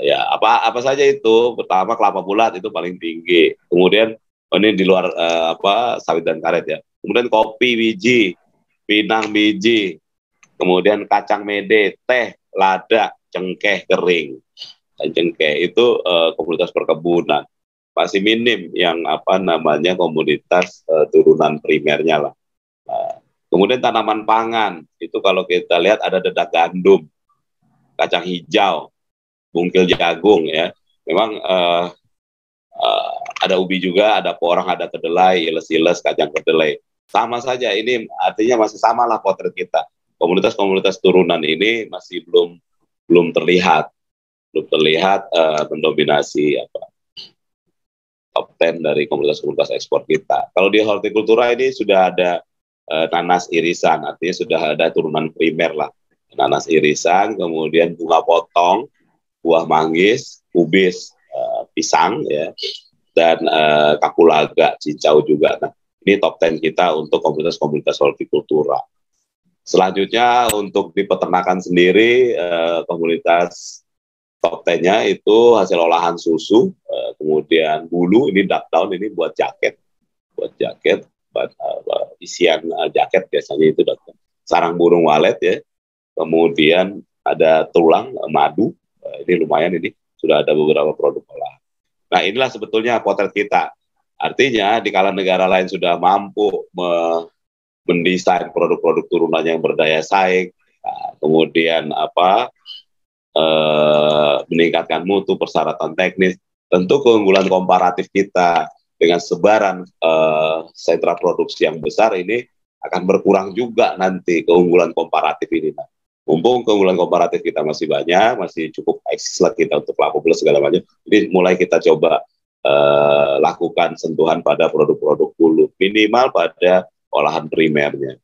Ya, apa saja itu? Pertama kelapa bulat itu paling tinggi. Kemudian ini di luar sawit dan karet ya. Kemudian kopi biji, pinang biji, kemudian kacang mede, teh, lada, cengkeh kering. Dan cengkeh itu komoditas perkebunan. Masih minim yang komoditas turunan primernya lah. Kemudian tanaman pangan itu kalau kita lihat ada dedak gandum, kacang hijau, bungkil jagung ya. Memang ada ubi juga, ada porang, ada kedelai, iles-iles, kacang kedelai. sama saja. Ini artinya masih samalah potret kita. Komunitas-komunitas turunan ini masih belum terlihat mendominasi top 10 dari komunitas-komunitas ekspor kita. Kalau di hortikultura ini sudah ada nanas irisan, artinya sudah ada turunan primer lah. Nanas irisan, kemudian bunga potong, buah manggis, kubis, pisang, ya, dan kapulaga, cincau juga. Nah, ini top 10 kita untuk komunitas-komunitas hortikultura. Selanjutnya untuk di peternakan sendiri, komunitas top 10-nya itu hasil olahan susu, kemudian bulu, ini duck down, ini buat jaket, isian jaket biasanya itu duck down. Sarang burung walet, ya, kemudian ada tulang, madu, ini lumayan, ini sudah ada beberapa produk olahan. Nah, inilah sebetulnya potret kita. Artinya di kala negara lain sudah mampu mendesain produk-produk turunan yang berdaya saing, kemudian meningkatkan mutu, persyaratan teknis, tentu keunggulan komparatif kita dengan sebaran sentra produksi yang besar ini akan berkurang juga nanti keunggulan komparatif ini. Mumpung keunggulan komparatif kita masih banyak, masih cukup eksis lah kita untuk laku plus segala macam. Jadi mulai kita coba lakukan sentuhan pada produk-produk hulu, minimal pada olahan primernya.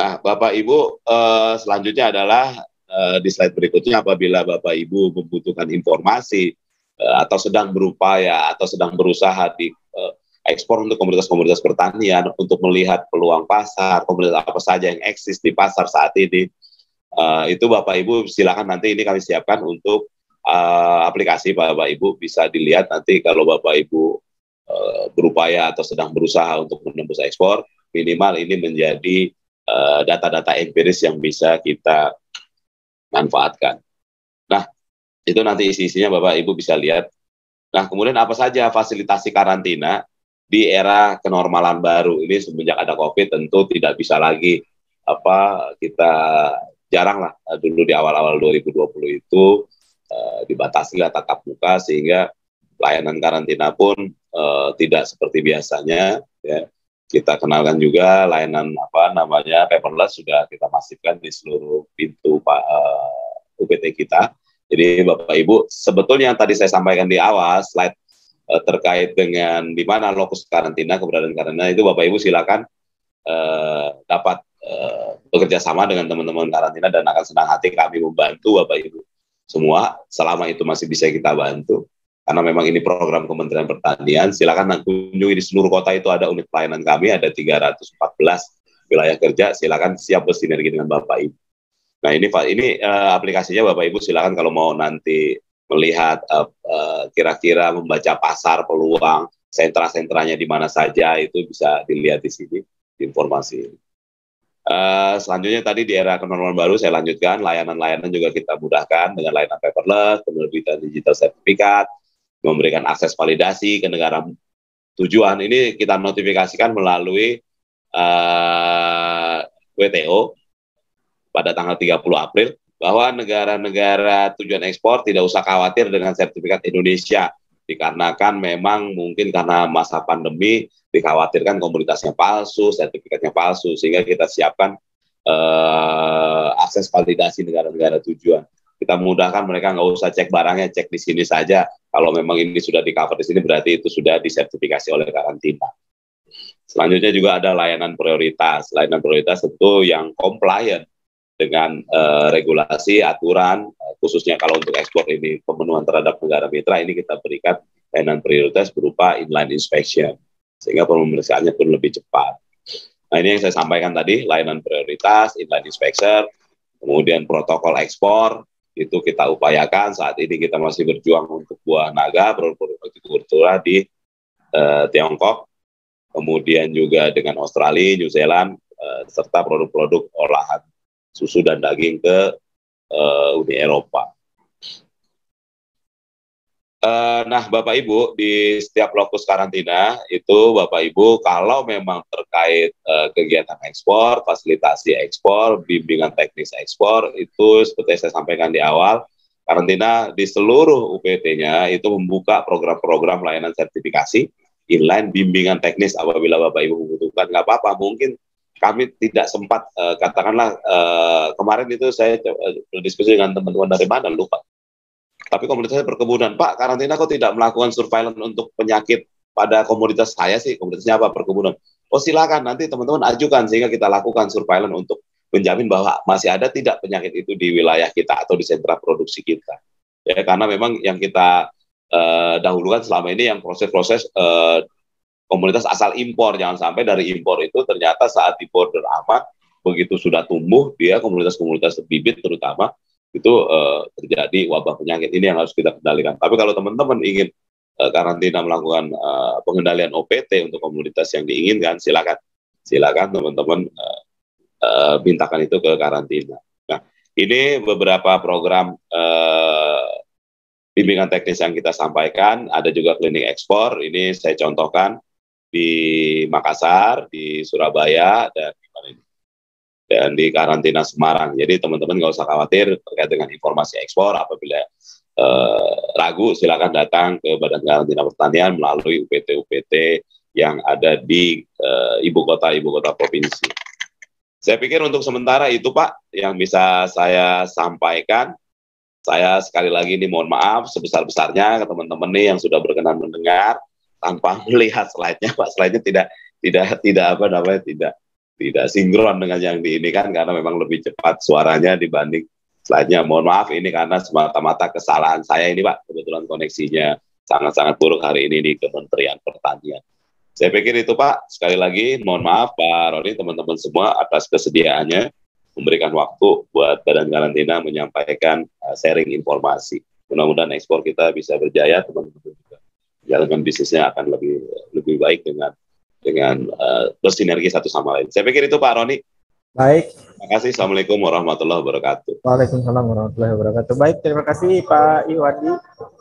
Nah, Bapak Ibu, selanjutnya adalah di slide berikutnya, apabila Bapak Ibu membutuhkan informasi atau sedang berupaya atau sedang berusaha di ekspor untuk komunitas-komunitas pertanian, untuk melihat peluang pasar, komunitas apa saja yang eksis di pasar saat ini, itu Bapak Ibu silakan, nanti ini kami siapkan untuk aplikasi. Bapak Ibu bisa dilihat nanti kalau Bapak Ibu berupaya atau sedang berusaha untuk menembus ekspor, minimal ini menjadi data-data empiris yang bisa kita manfaatkan. Nah, itu nanti isi-isinya Bapak Ibu bisa lihat. Nah, kemudian apa saja fasilitasi karantina di era kenormalan baru ini? Semenjak ada COVID tentu tidak bisa lagi kita jarang lah, dulu di awal-awal 2020 itu dibatasi lah tatap muka, sehingga layanan karantina pun tidak seperti biasanya, ya. Kita kenalkan juga layanan paperless sudah kita masifkan di seluruh pintu UPT kita. Jadi Bapak Ibu, sebetulnya yang tadi saya sampaikan di awal slide terkait dengan di mana lokus karantina, keberadaan karantina, itu Bapak Ibu silakan dapat bekerja sama dengan teman-teman karantina, dan akan senang hati kami membantu Bapak Ibu semua selama itu masih bisa kita bantu. Karena memang ini program Kementerian Pertanian, silakan kunjungi di seluruh kota itu ada unit pelayanan kami, ada 314 wilayah kerja, silakan siap bersinergi dengan Bapak Ibu. Nah, ini aplikasinya Bapak Ibu silakan kalau mau nanti melihat kira-kira membaca pasar, peluang, sentra-sentranya di mana saja, itu bisa dilihat di sini, informasi. Selanjutnya tadi di era kenormalan baru saya lanjutkan, layanan-layanan juga kita mudahkan dengan layanan paperless, penerbitan digital sertifikat, memberikan akses validasi ke negara tujuan. Ini kita notifikasikan melalui WTO pada tanggal 30 April, bahwa negara-negara tujuan ekspor tidak usah khawatir dengan sertifikat Indonesia, dikarenakan memang mungkin karena masa pandemi dikhawatirkan komoditasnya palsu, sertifikatnya palsu, sehingga kita siapkan akses validasi negara-negara tujuan. Kita mudahkan mereka, nggak usah cek barangnya, cek di sini saja. Kalau memang ini sudah di-cover di sini, berarti itu sudah disertifikasi oleh karantina. Selanjutnya juga ada layanan prioritas. Layanan prioritas tentu yang compliant dengan regulasi, aturan, khususnya kalau untuk ekspor ini pemenuhan terhadap negara mitra, ini kita berikan layanan prioritas berupa inline inspection, sehingga pemeriksaannya pun lebih cepat. Nah, ini yang saya sampaikan tadi, layanan prioritas, inline inspection, kemudian protokol ekspor, itu kita upayakan. Saat ini kita masih berjuang untuk buah naga, produk-produk hortikultura di Tiongkok, kemudian juga dengan Australia, New Zealand, serta produk-produk olahan susu dan daging ke Uni Eropa. Nah, Bapak Ibu, di setiap lokus karantina itu Bapak Ibu, kalau memang terkait kegiatan ekspor, fasilitasi ekspor, bimbingan teknis ekspor, itu seperti saya sampaikan di awal, karantina di seluruh UPT-nya itu membuka program-program layanan sertifikasi inline, bimbingan teknis apabila Bapak Ibu membutuhkan, nggak apa-apa. Mungkin kami tidak sempat, katakanlah kemarin itu saya berdiskusi dengan teman-teman dari mana, lupa. Tapi komunitasnya perkebunan, Pak, karantina kok tidak melakukan surveillance untuk penyakit pada komunitas saya sih, komunitasnya apa, perkebunan. Oh silakan, nanti teman-teman ajukan sehingga kita lakukan surveillance untuk menjamin bahwa masih ada tidak penyakit itu di wilayah kita atau di sentra produksi kita. Ya, karena memang yang kita dahulukan selama ini yang proses-proses komunitas asal impor, jangan sampai dari impor itu ternyata saat di border aman, begitu sudah tumbuh, dia komunitas-komunitas bibit terutama, itu terjadi wabah penyakit ini yang harus kita kendalikan. Tapi kalau teman-teman ingin karantina melakukan pengendalian OPT untuk komunitas yang diinginkan, silakan teman-teman mintakan itu ke karantina. Nah, ini beberapa program bimbingan teknis yang kita sampaikan. Ada juga klinik ekspor, ini saya contohkan di Makassar, di Surabaya, dan di karantina Semarang. Jadi teman-teman nggak usah khawatir terkait dengan informasi ekspor. Apabila ragu, silakan datang ke Badan Karantina Pertanian melalui UPT-UPT yang ada di ibu kota provinsi. Saya pikir untuk sementara itu Pak yang bisa saya sampaikan. Saya sekali lagi ini mohon maaf sebesar-besarnya ke teman-teman nih yang sudah berkenan mendengar tanpa melihat slide-nya, Pak. Slide-nya tidak sinkron dengan yang di ini kan, karena memang lebih cepat suaranya dibanding slide-nya. Mohon maaf ini karena semata-mata kesalahan saya ini Pak, kebetulan koneksinya sangat-sangat buruk hari ini di Kementerian Pertanian. Saya pikir itu Pak, sekali lagi mohon maaf Pak Roni, teman-teman semua atas kesediaannya memberikan waktu buat Badan Karantina menyampaikan sharing informasi. Mudah-mudahan ekspor kita bisa berjaya, teman-teman juga jalankan bisnisnya akan lebih baik dengan bersinergi satu sama lain. Saya pikir itu Pak Roni. Baik. Terima kasih. Assalamualaikum warahmatullahi wabarakatuh. Waalaikumsalam warahmatullahi wabarakatuh. Baik, terima kasih Pak Iwandi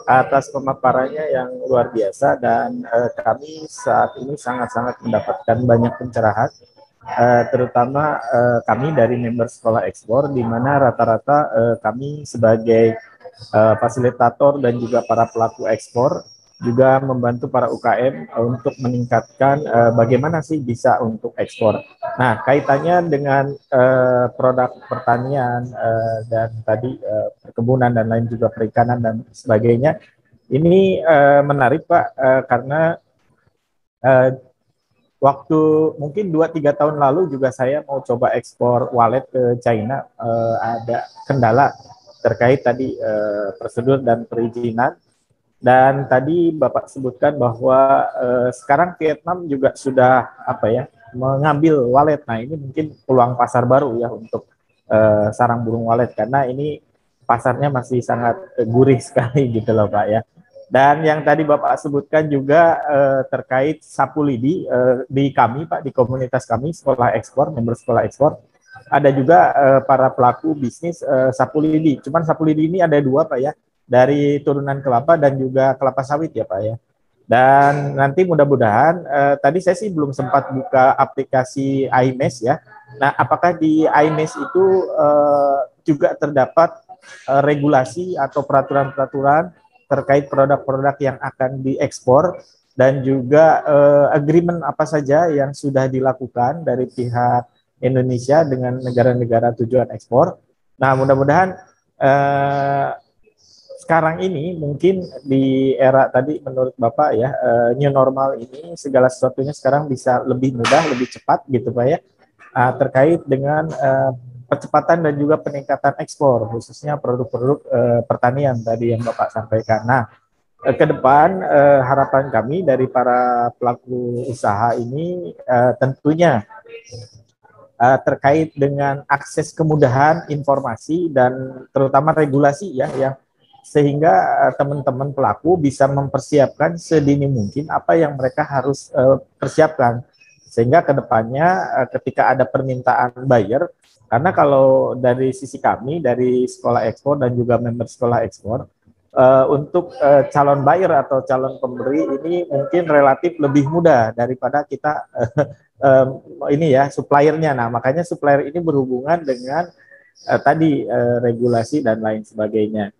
atas pemaparannya yang luar biasa, dan kami saat ini sangat-sangat mendapatkan banyak pencerahan, terutama kami dari member Sekolah Ekspor, di mana rata-rata kami sebagai fasilitator dan juga para pelaku ekspor juga membantu para UKM untuk meningkatkan bagaimana sih bisa untuk ekspor. Nah, kaitannya dengan produk pertanian dan tadi perkebunan dan lain juga perikanan dan sebagainya, ini menarik Pak, karena waktu mungkin 2-3 tahun lalu juga saya mau coba ekspor walet ke China, ada kendala terkait tadi prosedur dan perizinan. Dan tadi Bapak sebutkan bahwa sekarang Vietnam juga sudah mengambil walet. Nah, ini mungkin peluang pasar baru ya untuk sarang burung walet, karena ini pasarnya masih sangat gurih sekali gitu loh Pak ya. Dan yang tadi Bapak sebutkan juga terkait sapu lidi di kami Pak, di komunitas kami Sekolah Ekspor, member Sekolah Ekspor, ada juga para pelaku bisnis sapu lidi. Cuman sapu lidi ini ada dua Pak ya, dari turunan kelapa dan juga kelapa sawit ya Pak ya. Dan nanti mudah-mudahan tadi saya sih belum sempat buka aplikasi iMesh ya. Nah, apakah di iMesh itu juga terdapat regulasi atau peraturan-peraturan terkait produk-produk yang akan diekspor, dan juga agreement apa saja yang sudah dilakukan dari pihak Indonesia dengan negara-negara tujuan ekspor. Nah, mudah-mudahan sekarang ini mungkin di era tadi menurut Bapak ya, new normal ini segala sesuatunya sekarang bisa lebih mudah, lebih cepat gitu Pak ya, terkait dengan percepatan dan juga peningkatan ekspor, khususnya produk-produk pertanian tadi yang Bapak sampaikan. Nah, ke depan harapan kami dari para pelaku usaha ini tentunya terkait dengan akses kemudahan informasi dan terutama regulasi ya, yang sehingga teman-teman pelaku bisa mempersiapkan sedini mungkin apa yang mereka harus persiapkan, sehingga kedepannya ketika ada permintaan buyer, karena kalau dari sisi kami dari Sekolah Ekspor dan juga member Sekolah Ekspor, untuk calon buyer atau calon pemberi ini mungkin relatif lebih mudah daripada kita ini ya suppliernya. Nah, makanya supplier ini berhubungan dengan tadi regulasi dan lain sebagainya.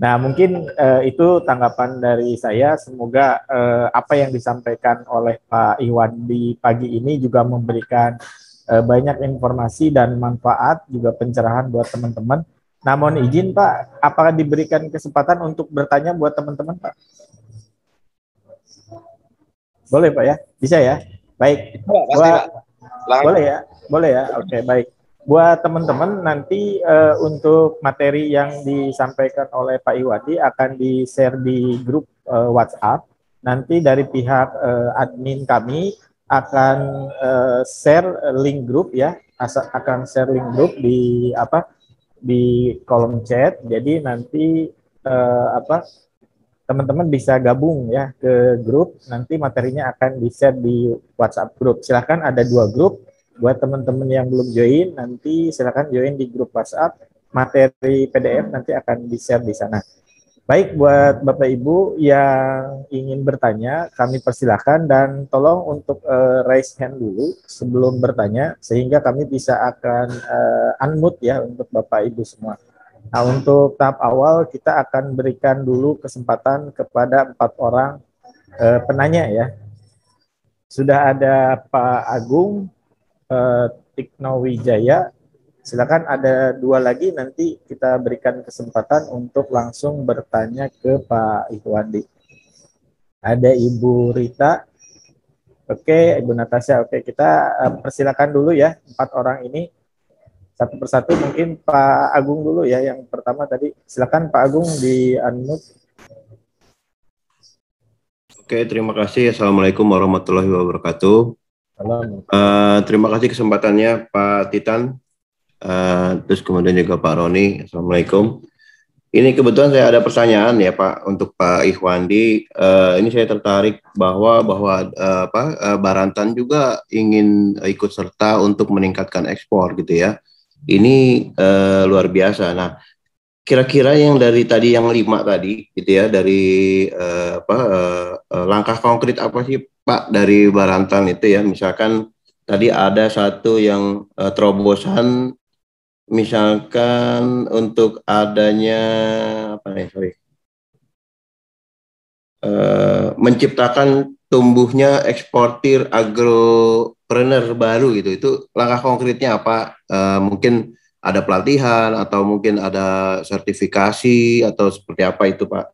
Nah, mungkin itu tanggapan dari saya. Semoga apa yang disampaikan oleh Pak Iwan di pagi ini juga memberikan banyak informasi dan manfaat, juga pencerahan buat teman-teman. Namun izin Pak, apakah diberikan kesempatan untuk bertanya buat teman-teman Pak? Boleh Pak ya? Bisa ya? Baik. Pasti Pak. Boleh ya? Boleh ya? Oke, baik. Buat teman-teman nanti untuk materi yang disampaikan oleh Pak Iwadi akan di-share di grup WhatsApp. Nanti dari pihak admin kami akan share link grup ya, akan share link grup di di kolom chat. Jadi nanti teman-teman bisa gabung ya ke grup. Nanti materinya akan di-share di WhatsApp grup. Silahkan, ada 2 grup. Buat teman-teman yang belum join, nanti silakan join di grup WhatsApp. Materi PDF nanti akan di-share di sana. Baik, buat Bapak Ibu yang ingin bertanya, kami persilahkan dan tolong untuk raise hand dulu sebelum bertanya, sehingga kami bisa akan unmute ya untuk Bapak Ibu semua. Nah, untuk tahap awal kita akan berikan dulu kesempatan kepada 4 orang penanya ya. Sudah ada Pak Agung Tikno Wijaya, silakan, ada 2 lagi, nanti kita berikan kesempatan untuk langsung bertanya ke Pak Ikhwandi. Ada Ibu Rita, oke, Ibu Natasha, oke, kita persilakan dulu ya 4 orang ini. Satu persatu, mungkin Pak Agung dulu ya, yang pertama tadi. Silakan Pak Agung di unmute. Oke, terima kasih. Assalamualaikum warahmatullahi wabarakatuh. Terima kasih kesempatannya Pak Titan, terus kemudian juga Pak Roni. Assalamualaikum. Ini kebetulan saya ada pertanyaan ya Pak untuk Pak Ikhwandi. Ini saya tertarik bahwa Barantan juga ingin ikut serta untuk meningkatkan ekspor gitu ya. Ini luar biasa. Nah, kira-kira yang dari tadi yang 5 tadi gitu ya, dari langkah konkret apa sih Pak dari Barantan itu ya? Misalkan tadi ada satu yang terobosan, misalkan untuk adanya menciptakan tumbuhnya eksportir agropreneur baru gitu. Itu langkah konkretnya apa? Mungkin ada pelatihan atau mungkin ada sertifikasi atau seperti apa itu Pak?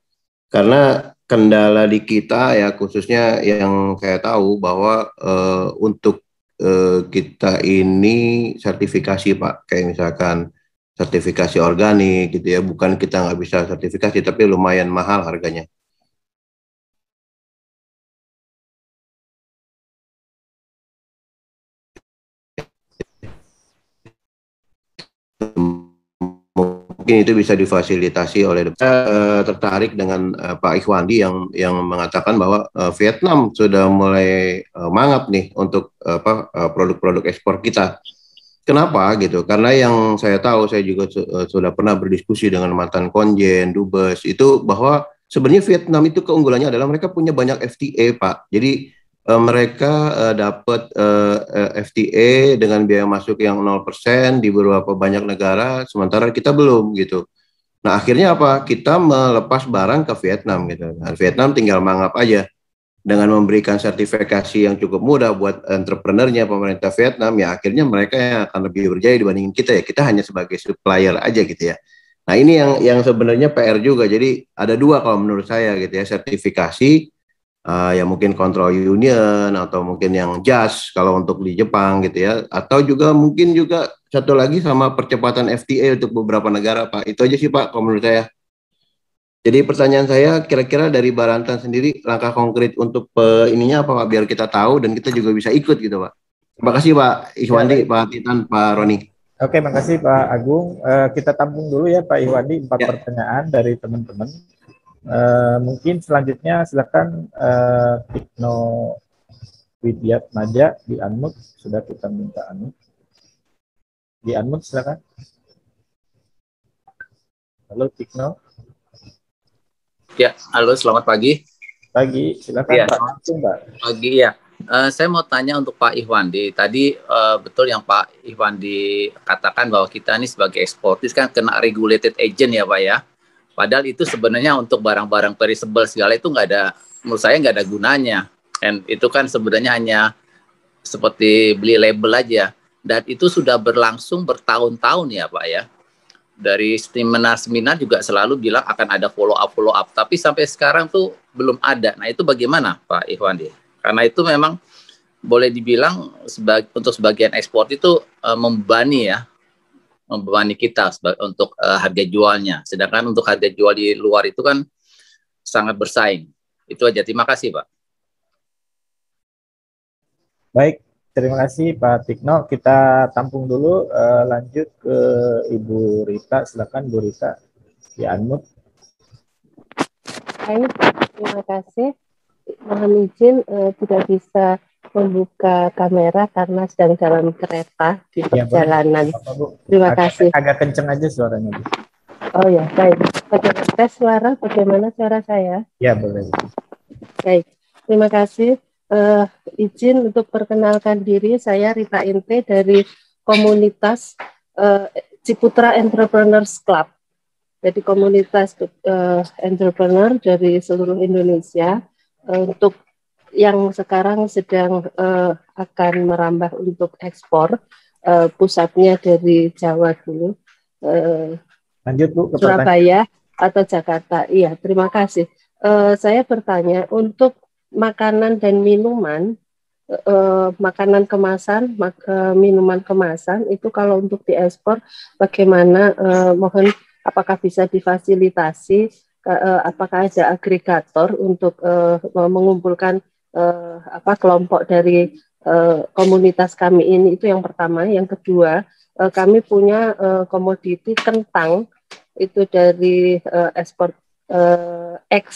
Karena kendala di kita ya, khususnya yang saya tahu bahwa untuk kita ini sertifikasi Pak, kayak misalkan sertifikasi organik gitu ya, bukan kita nggak bisa sertifikasi tapi lumayan mahal harganya. Mungkin itu bisa difasilitasi oleh tertarik dengan Pak Ikhwandi yang mengatakan bahwa Vietnam sudah mulai mangap nih untuk produk-produk ekspor kita. Kenapa gitu? Karena yang saya tahu, saya juga sudah pernah berdiskusi dengan mantan konjen, dubes, itu bahwa sebenarnya Vietnam itu keunggulannya adalah mereka punya banyak FTA Pak. Jadi mereka dapat FTA dengan biaya masuk yang 0% di beberapa banyak negara, sementara kita belum gitu. Nah akhirnya apa? Kita melepas barang ke Vietnam gitu. Nah, Vietnam tinggal mangap aja dengan memberikan sertifikasi yang cukup mudah buat entrepreneurnya pemerintah Vietnam. Ya akhirnya mereka yang akan lebih berjaya dibandingin kita ya. Kita hanya sebagai supplier aja gitu ya. Nah ini yang sebenarnya PR juga. Jadi ada 2 kalau menurut saya gitu ya, sertifikasi. Ya mungkin control union atau mungkin yang JAS kalau untuk di Jepang gitu ya, atau juga mungkin juga satu lagi sama percepatan FTA untuk beberapa negara Pak. Itu aja sih Pak kalau menurut saya. Jadi pertanyaan saya, kira-kira dari Barantan sendiri langkah konkret untuk ininya apa Pak, biar kita tahu dan kita juga bisa ikut gitu Pak. Terima kasih Pak Ikhwandi, Pak Titan, Pak Roni. Oke, makasih Pak Agung. Kita tampung dulu ya Pak Ikhwandi 4 pertanyaan dari teman-teman. Mungkin selanjutnya silakan Tikno Widyat Maja di unmute, sudah kita minta unmute. Di unmute silakan. Halo Tikno. Ya, halo, selamat pagi. Pagi, silakan ya, Pak. Langsung Pak. Pagi ya. Saya mau tanya untuk Pak Ikhwandi. Tadi betul yang Pak Ikhwandi katakan bahwa kita ini sebagai eksportis kan kena regulated agent ya Pak ya. Padahal itu sebenarnya untuk barang-barang perishable segala itu nggak ada, menurut saya nggak ada gunanya. Dan itu kan sebenarnya hanya seperti beli label aja. Dan itu sudah berlangsung bertahun-tahun ya Pak ya. Dari seminar-seminar juga selalu bilang akan ada follow up. Tapi sampai sekarang tuh belum ada. Nah itu bagaimana Pak Ihwandi? Karena itu memang boleh dibilang untuk sebagian ekspor itu membebani kita untuk harga jualnya. Sedangkan untuk harga jual di luar itu kan sangat bersaing. Itu aja. Terima kasih Pak. Baik, terima kasih Pak Tikno. Kita tampung dulu, lanjut ke Ibu Rita. Silakan Bu Rita, di unmute. Baik, terima kasih. Mohon izin tidak bisa membuka kamera karena sedang dalam kereta di perjalanan. Ya, Bu. Terima kasih. Agak kenceng aja suaranya, Bu. Oh ya, baik. Bagaimana tes suara? Bagaimana suara saya? Ya, boleh. Baik, terima kasih. Izin untuk perkenalkan diri, saya Rita Inte dari komunitas Ciputra Entrepreneurs Club. Jadi komunitas entrepreneur dari seluruh Indonesia untuk yang sekarang sedang akan merambah untuk ekspor, pusatnya dari Jawa dulu, lanjut Bu ke Surabaya atau Jakarta. Iya, terima kasih. Saya bertanya untuk makanan dan minuman, makanan kemasan, minuman kemasan itu kalau untuk diekspor bagaimana? Mohon apakah bisa difasilitasi? Apakah ada agregator untuk mengumpulkan kelompok dari komunitas kami ini? Itu yang pertama. Yang kedua, kami punya komoditi kentang itu dari ekspor X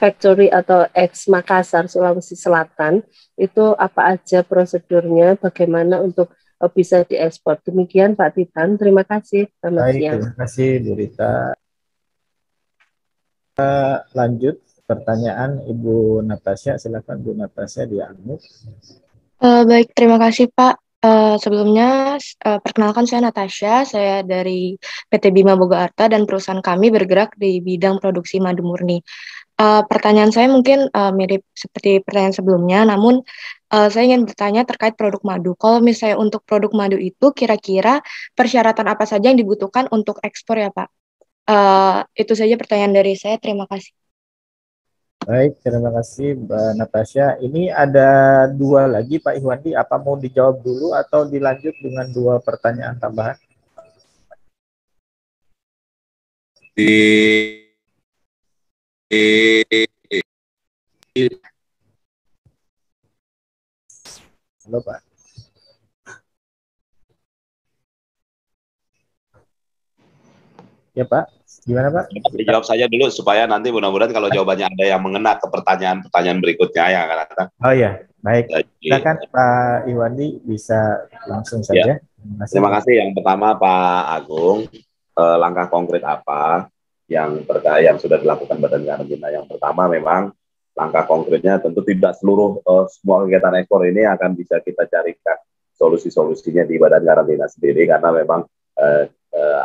Factory atau X Makassar, Sulawesi Selatan. Itu apa aja prosedurnya, bagaimana untuk bisa diekspor. Demikian Pak Titan, terima kasih. Selamat siang. Terima kasih Bu Rita. Lanjut pertanyaan Ibu Natasha, silakan Bu Natasha di unmute. Baik, terima kasih Pak. Sebelumnya, perkenalkan saya Natasha, saya dari PT Bima Boga Arta dan perusahaan kami bergerak di bidang produksi madu murni. Pertanyaan saya mungkin mirip seperti pertanyaan sebelumnya, namun saya ingin bertanya terkait produk madu. Kalau misalnya untuk produk madu itu, kira-kira persyaratan apa saja yang dibutuhkan untuk ekspor ya Pak? Itu saja pertanyaan dari saya, terima kasih. Baik, terima kasih Mbak Natasha. Ini ada dua lagi Pak Ihwandi, apa mau dijawab dulu atau dilanjut dengan dua pertanyaan tambahan? Halo Pak. Ya Pak, gimana Pak? Dijawab saja dulu supaya nanti mudah-mudahan kalau jawabannya ada yang mengena ke pertanyaan-pertanyaan berikutnya yang akan datang. Oh ya, baik. Silakan Pak Ihwandi bisa langsung saja. Ya. Terima kasih. Yang pertama Pak Agung, langkah konkret apa yang sudah dilakukan Badan Karantina? Yang pertama memang langkah konkretnya tentu tidak seluruh semua kegiatan ekspor ini akan bisa kita carikan solusi-solusinya di Badan Karantina sendiri karena memang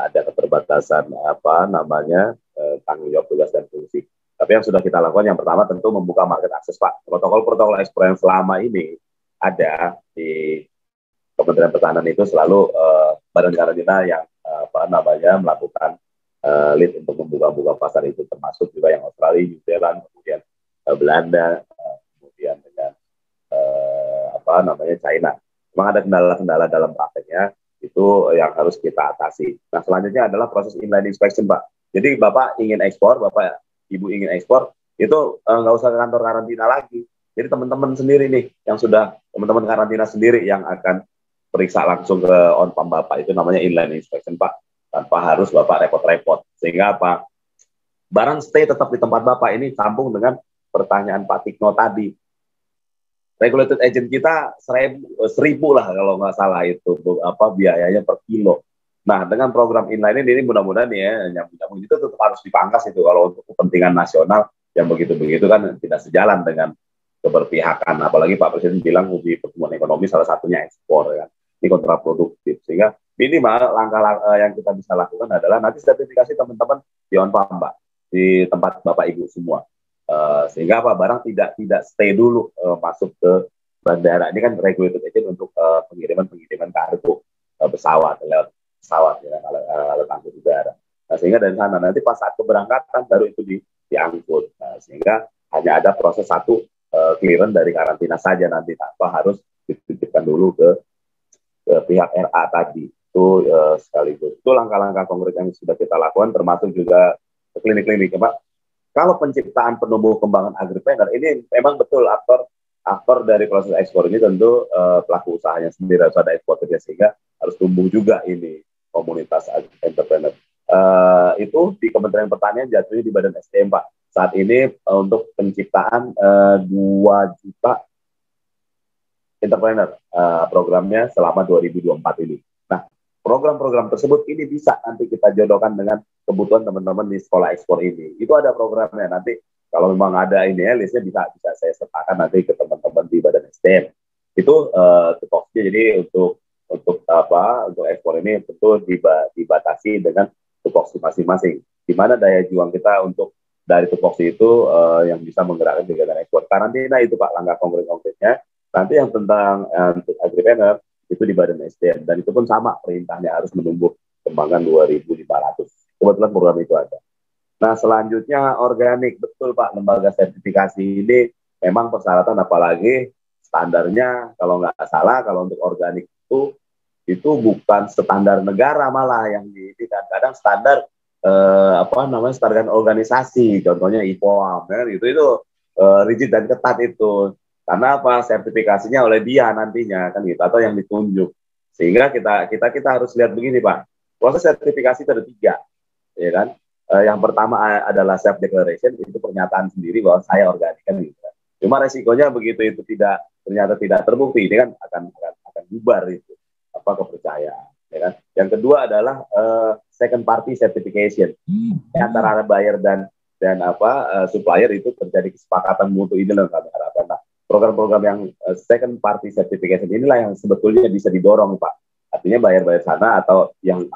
ada keterbatasan tanggung jawab tugas dan fungsi. Tapi yang sudah kita lakukan yang pertama tentu membuka market akses Pak. Protokol-protokol ekspor yang selama ini ada di Kementerian Pertahanan itu selalu Badan Karantina yang melakukan lead untuk membuka pasar itu, termasuk juga yang Australia, New Zealand, kemudian Belanda, kemudian dengan China. Memang ada kendala-kendala dalam prakteknya, itu yang harus kita atasi. Nah, selanjutnya adalah proses inline inspection, Pak. Jadi Bapak ingin ekspor, Bapak Ibu ingin ekspor, itu nggak usah ke kantor karantina lagi. Jadi teman-teman sendiri nih, yang sudah teman-teman karantina sendiri yang akan periksa langsung ke on-pump Bapak, itu namanya inline inspection, Pak. Tanpa harus Bapak repot-repot. Sehingga apa? Barang stay tetap di tempat Bapak. Ini sambung dengan pertanyaan Pak Tikno tadi. Regulated agent kita 1.000 lah kalau nggak salah itu biayanya per kilo. Nah, dengan program inline ini mudah-mudahan ya nyambung itu tetap harus dipangkas itu kalau untuk kepentingan nasional yang begitu-begitu kan tidak sejalan dengan keberpihakan. Apalagi Pak Presiden bilang di pertumbuhan ekonomi salah satunya ekspor ya. Ini kontraproduktif. Sehingga minimal langkah yang kita bisa lakukan adalah nanti sertifikasi teman-teman di on-pump, Mbak. di tempat Bapak Ibu semua. Sehingga apa, barang tidak stay dulu masuk ke bandara. Ini kan regulated agent untuk pengiriman kargo pesawat lewat pesawat ya, alat angkut udara. Nah, sehingga dari sana nanti pas saat keberangkatan baru itu diangkut. Nah, sehingga hanya ada proses satu clearance dari karantina saja nanti, tanpa harus dititipkan dulu ke pihak RA tadi. Itu sekaligus. Itu langkah-langkah konkret yang sudah kita lakukan, termasuk juga klinik-klinik, Pak. Kalau penciptaan penumbuh kembangan agripreneur ini memang betul aktor dari proses ekspor ini tentu pelaku usahanya sendiri, harus ada ekspornya, sehingga harus tumbuh juga ini komunitas entrepreneur. Itu di Kementerian Pertanian jatuhnya di Badan SDM, Pak. Saat ini untuk penciptaan 2 juta entrepreneur programnya selama 2024 ini. Nah, program-program tersebut ini bisa nanti kita jodohkan dengan kebutuhan teman-teman di sekolah ekspor ini. Itu ada programnya nanti. Kalau memang ada ini ya, listnya bisa saya sertakan nanti ke teman-teman di Badan SDM. Itu tupoksinya. Jadi untuk ekspor ini tentu dibatasi dengan tupoksi masing-masing. Di mana daya juang kita untuk dari tupoksi itu yang bisa menggerakkan kegiatan ekspor. Karantina itu Pak, langkah konkretnya. Nanti yang tentang agripreneur itu di Badan SDM, dan itu pun sama perintahnya, harus menumbuh kembangkan 2.500. Kebetulan program itu ada. Nah, selanjutnya organik, betul Pak, lembaga sertifikasi ini memang persyaratan, apalagi standarnya kalau nggak salah kalau untuk organik itu bukan standar negara, malah yang di kadang standar standar organisasi, contohnya IPOAM itu rigid dan ketat itu. Karena apa, sertifikasinya oleh dia nantinya kan gitu, atau yang ditunjuk. Sehingga kita harus lihat begini Pak, proses sertifikasi itu ada 3, ya kan. Yang pertama adalah self declaration, itu pernyataan sendiri bahwa saya organik kan gitu. Cuma resikonya begitu itu ternyata tidak terbukti, ini kan akan bubar itu kepercayaan, ya kan. Yang kedua adalah second party certification, antara buyer dan supplier itu terjadi kesepakatan mutu, ini yang kami harapkan. Nah, program-program yang second party certification inilah yang sebetulnya bisa didorong Pak. Artinya buyer sana atau yang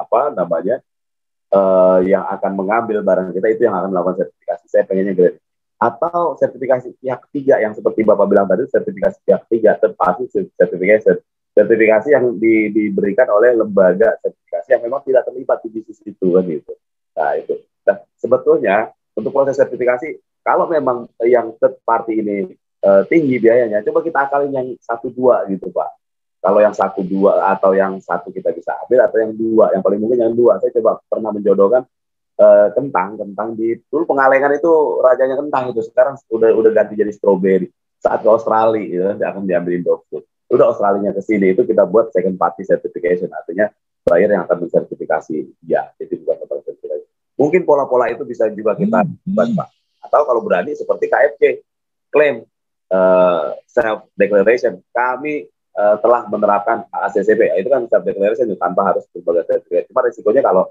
yang akan mengambil barang kita itu yang akan melakukan sertifikasi. Saya pengennya grade. Atau sertifikasi pihak 3 yang seperti Bapak bilang tadi, sertifikasi pihak 3, third party certification. Sertifikasi yang diberikan oleh lembaga sertifikasi yang memang tidak terlibat di bisnis itu kan gitu. Nah, itu. Nah, sebetulnya untuk proses sertifikasi, kalau memang yang third party ini tinggi biayanya, coba kita akalin yang 1-2 gitu Pak. Kalau yang 1-2 atau yang 1 kita bisa ambil, atau yang 2, yang paling mungkin yang 2. Saya coba pernah menjodohkan kentang di dulu Pengalengan itu rajanya kentang itu, sekarang udah ganti jadi stroberi. Saat ke Australia gitu, akan diambilin dogfood. Udah Australianya ke sini, itu kita buat second party certification, artinya buyer yang akan mensertifikasi ya, jadi bukan sertifikasi. Mungkin pola-pola itu bisa juga kita buat Pak. Atau kalau berani seperti KFC, klaim self declaration, kami telah menerapkan ACCP, itu kan self declaration tanpa harus berbagai sertifikat. Cuma risikonya kalau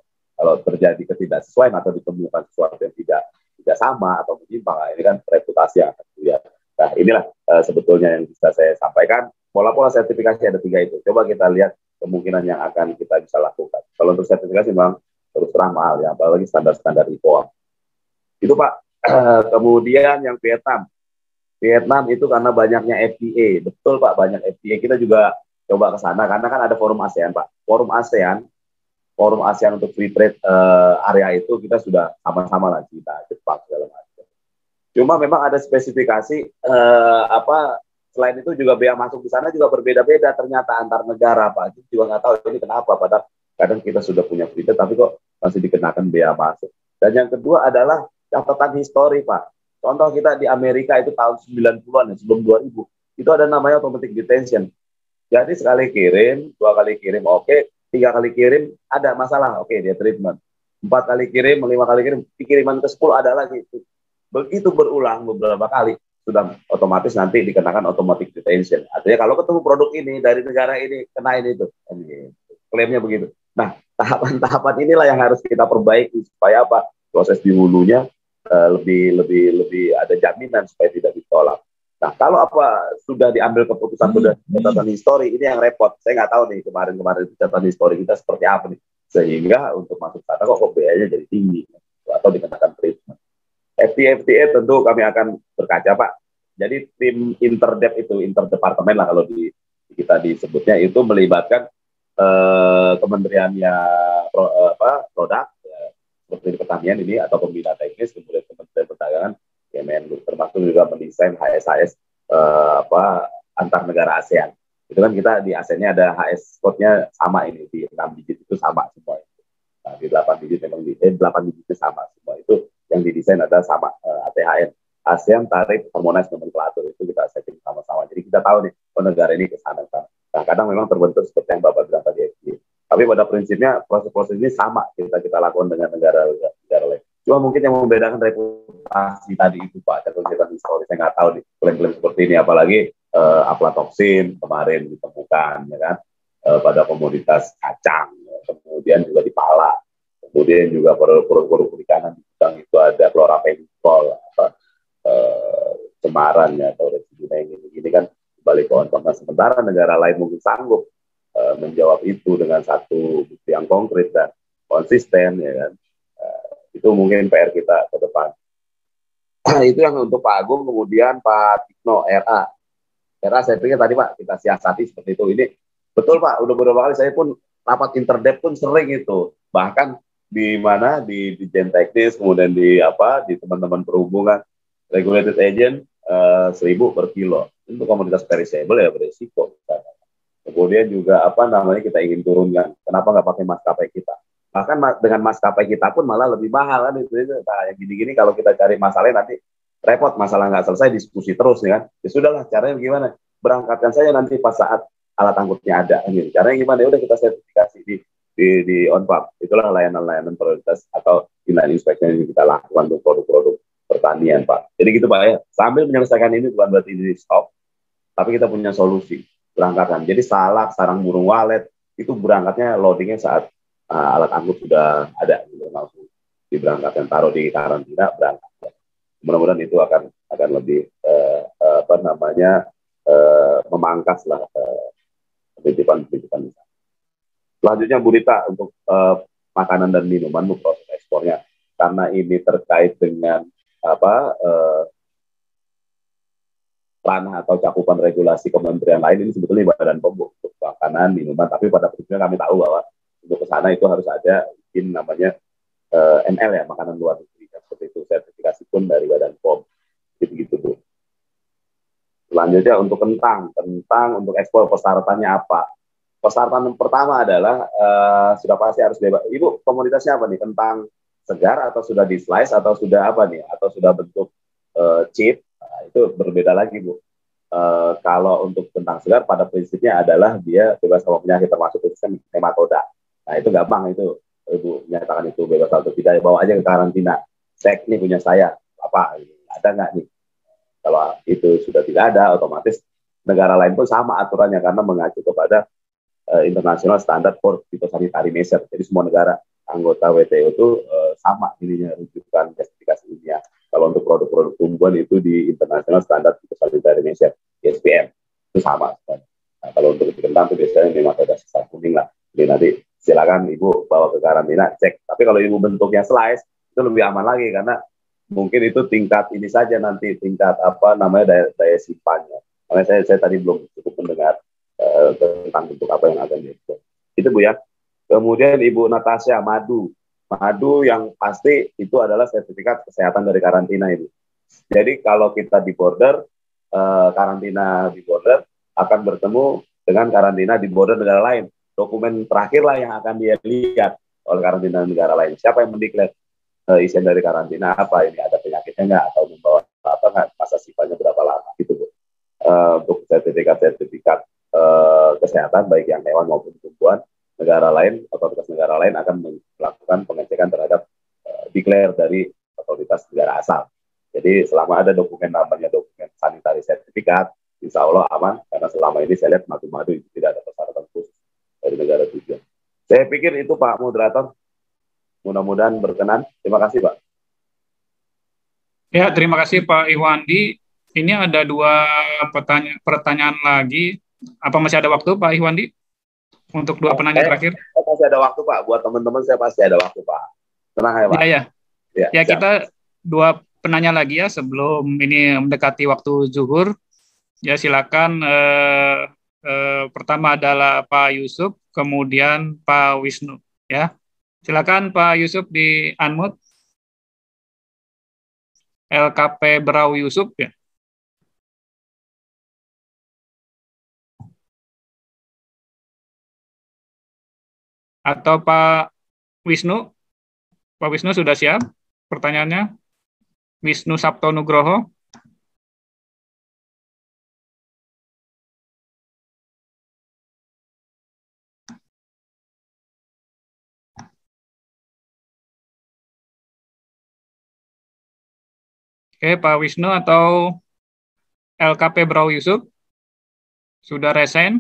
terjadi ketidaksesuaian atau ditemukan sesuatu yang tidak sama atau menyimpang, ini kan reputasi yang akan dilihat. Nah, inilah sebetulnya yang bisa saya sampaikan. Pola-pola sertifikasi ada 3 itu. Coba kita lihat kemungkinan yang akan kita bisa lakukan. Kalau untuk sertifikasi memang terus terang mahal ya, apalagi standar-standar IPOAM. Itu Pak. Kemudian yang Vietnam itu karena banyaknya FTA, betul Pak, banyak FTA. Kita juga coba ke sana karena kan ada forum ASEAN Pak. Forum ASEAN untuk free trade area itu kita sudah sama-sama lah, kita Jepang segala macam. Cuma memang ada spesifikasi selain itu juga bea masuk di sana juga berbeda-beda ternyata antar negara Pak. Kita juga nggak tahu ini kenapa, padahal kadang kita sudah punya free trade tapi kok masih dikenakan bea masuk. Dan yang kedua adalah catatan histori Pak. Contoh kita di Amerika itu tahun 90-an, sebelum 2000, itu ada namanya automatic detention. Jadi sekali kirim, 2 kali kirim oke, 3 kali kirim ada masalah, oke dia treatment. 4 kali kirim, 5 kali kirim, kiriman ke 10 ada lagi. Begitu berulang beberapa kali, sudah otomatis nanti dikenakan automatic detention. Artinya kalau ketemu produk ini dari negara ini, kenain itu. Klaimnya begitu. Nah, tahapan-tahapan inilah yang harus kita perbaiki supaya apa? Proses di hulunya lebih ada jaminan supaya tidak ditolak. Nah, kalau sudah diambil keputusan sudah catatan histori, ini yang repot. Saya nggak tahu nih kemarin itu catatan histori kita seperti apa nih, sehingga untuk masuk sana kok biayanya jadi tinggi atau dikenakan treatment. FTA tentu kami akan berkaca Pak. Jadi tim interdep itu, interdepartemen lah kalau kita disebutnya, itu melibatkan kementeriannya produk, ya, seperti pertanian ini atau pembina teknis, kemudian Kementerian Perdagangan, Kemenlu, termasuk juga mendesain HSHS antar negara ASEAN. Itu kan kita di ASEAN-nya ada HS code-nya sama ini, di 6 digit itu sama semua. Nah, di 8 digit memang 8 digitnya sama semua. Itu yang didesain adalah sama, ATHN. ASEAN Tarif Harmonized Nomenclature, itu kita setting sama-sama. Jadi kita tahu nih, negara ini ke sana. Nah, kadang memang terbentuk seperti yang Bapak bilang tadi. Tapi pada prinsipnya proses-proses ini sama kita lakukan dengan negara lain. Cuma mungkin yang membedakan reputasi tadi itu Pak, kalau kita historis, saya nggak tahu nih klaim-klaim seperti ini, apalagi aflatoksin kemarin ditemukan, ya kan, pada komoditas kacang, kemudian juga di pala, kemudian juga produk perikanan di gudang itu ada klorapenikol, cemaran ya, atau residu yang ini kan balik kawan. Sementara negara lain mungkin sanggup menjawab itu dengan satu bukti yang konkret dan konsisten, ya kan. Itu mungkin PR kita ke depan. Itu yang untuk Pak Agung. Kemudian Pak Tikno, RA saya pikir tadi Pak kita siasati seperti itu. Ini betul Pak, udah beberapa kali saya pun rapat interdep pun sering itu, bahkan di mana di Jen Teknis, kemudian di teman-teman perhubungan, regulated agent 1.000 per kilo untuk komoditas perishable ya beresiko. Kemudian juga kita ingin turunkan, kenapa nggak pakai maskapai kita? Bahkan dengan maskapai kita pun malah lebih mahal kan itu. Nah, yang gini-gini kalau kita cari masalahnya nanti repot, masalah nggak selesai, diskusi terus, ya kan. Ya sudahlah, caranya gimana? Berangkatkan saya nanti pas saat alat angkutnya ada. Gitu. Caranya gimana? Ya udah kita sertifikasi di on-farm. Itulah layanan-layanan prioritas atau inline inspection yang kita lakukan untuk produk-produk pertanian, Pak. Jadi gitu Pak ya. Sambil menyelesaikan ini bukan berarti ini stop, tapi kita punya solusi berangkatkan. Jadi salak, sarang burung walet itu berangkatnya loadingnya saat alat angkut sudah ada, gitu, langsung diberangkatkan, taruh di karantina, berangkat. Ya. Mudah-mudahan itu akan lebih memangkas lah titipan-titipan. Selanjutnya Bu Rita untuk makanan dan minuman, Bu, proses ekspornya, karena ini terkait dengan ranah atau cakupan regulasi kementerian lain, ini sebetulnya Badan POM untuk makanan, minuman, tapi pada prinsipnya kami tahu bahwa untuk ke sana itu harus ada izin namanya ML ya, makanan luar negeri, seperti itu, sertifikasi pun dari Badan POM, gitu-gitu Bu. Selanjutnya untuk kentang untuk ekspor persyaratannya apa? Persyaratan pertama adalah sudah pasti harus bebas. Ibu, komoditasnya apa nih? Kentang segar atau sudah di slice atau sudah apa nih? Atau sudah bentuk chip? Nah, itu berbeda lagi Bu. Kalau untuk kentang segar pada prinsipnya adalah dia bebas sama penyakit, termasuk sistem nematoda. Nah itu gampang, itu Ibu menyatakan itu bebas atau tidak, ya bawa aja ke karantina. Cek nih punya saya apa, ada nggak nih? Kalau itu sudah tidak ada, otomatis negara lain pun sama aturannya karena mengacu kepada international standard for phytosanitary measure. Jadi semua negara anggota WTO itu sama ininya, rujukan spesifikasi ilmiah. Kalau untuk produk-produk tumbuhan itu di international standard phytosanitary measure, ISPM, itu sama. Nah, kalau untuk kentang itu biasanya memang ada sisa kuning lah. Jadi nanti silakan Ibu bawa ke karantina, cek. Tapi kalau Ibu bentuknya slice, itu lebih aman lagi karena mungkin itu tingkat ini saja nanti, tingkat daya simpannya. Karena saya tadi belum cukup mendengar tentang bentuk apa yang akan diekspor. Itu Bu ya. Kemudian Ibu Natasha, madu yang pasti itu adalah sertifikat kesehatan dari karantina Ibu. Jadi kalau kita di border, karantina di border akan bertemu dengan karantina di border negara lain. Dokumen terakhir lah yang akan dia lihat oleh karantina negara lain. Siapa yang mendeklar isian dari karantina apa, ini ada penyakitnya nggak, atau membawa apa nggak, masa sifatnya berapa lama, gitu Bu. Untuk sertifikat kesehatan baik yang hewan maupun tumbuhan, negara lain, otoritas negara lain akan melakukan pengecekan terhadap declare dari otoritas negara asal. Jadi selama ada dokumen namanya dokumen sanitary sertifikat, insya Allah aman, karena selama ini saya lihat madu-madu itu tidak ada persyaratan khusus dari negara tujuan. Saya pikir itu Pak Moderator, mudah-mudahan berkenan. Terima kasih Pak. Ya, terima kasih Pak Ihwandi. Ini ada 2 pertanyaan lagi. Apa masih ada waktu Pak Ihwandi untuk 2 penanya terakhir? Saya masih ada waktu Pak, buat teman-teman saya pasti ada waktu Pak. Tenang ya Pak. Ya, kita 2 penanya lagi ya sebelum ini mendekati waktu zuhur. Ya silakan. Pertama adalah Pak Yusuf, kemudian Pak Wisnu. Ya, silakan Pak Yusuf di unmute. LKP Berau Yusuf ya. Atau Pak Wisnu? Pak Wisnu sudah siap pertanyaannya? Wisnu Sabto Nugroho. Oke, Pak Wisnu atau LKP Brau Yusuf sudah resign?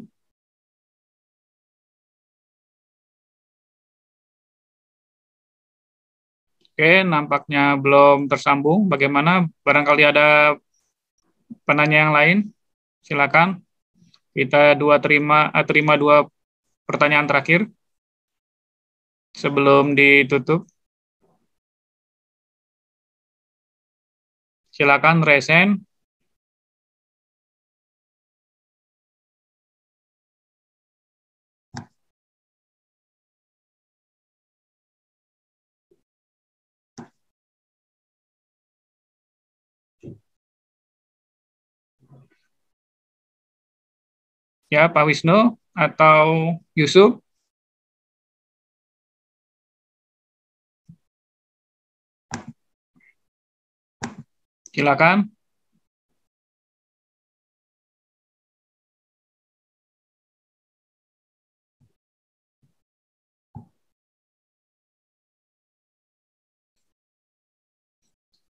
Oke, nampaknya belum tersambung. Bagaimana? Barangkali ada penanya yang lain? Silakan. Kita terima dua pertanyaan terakhir sebelum ditutup. Silakan resign. Ya, Pak Wisnu atau Yusuf. Silakan.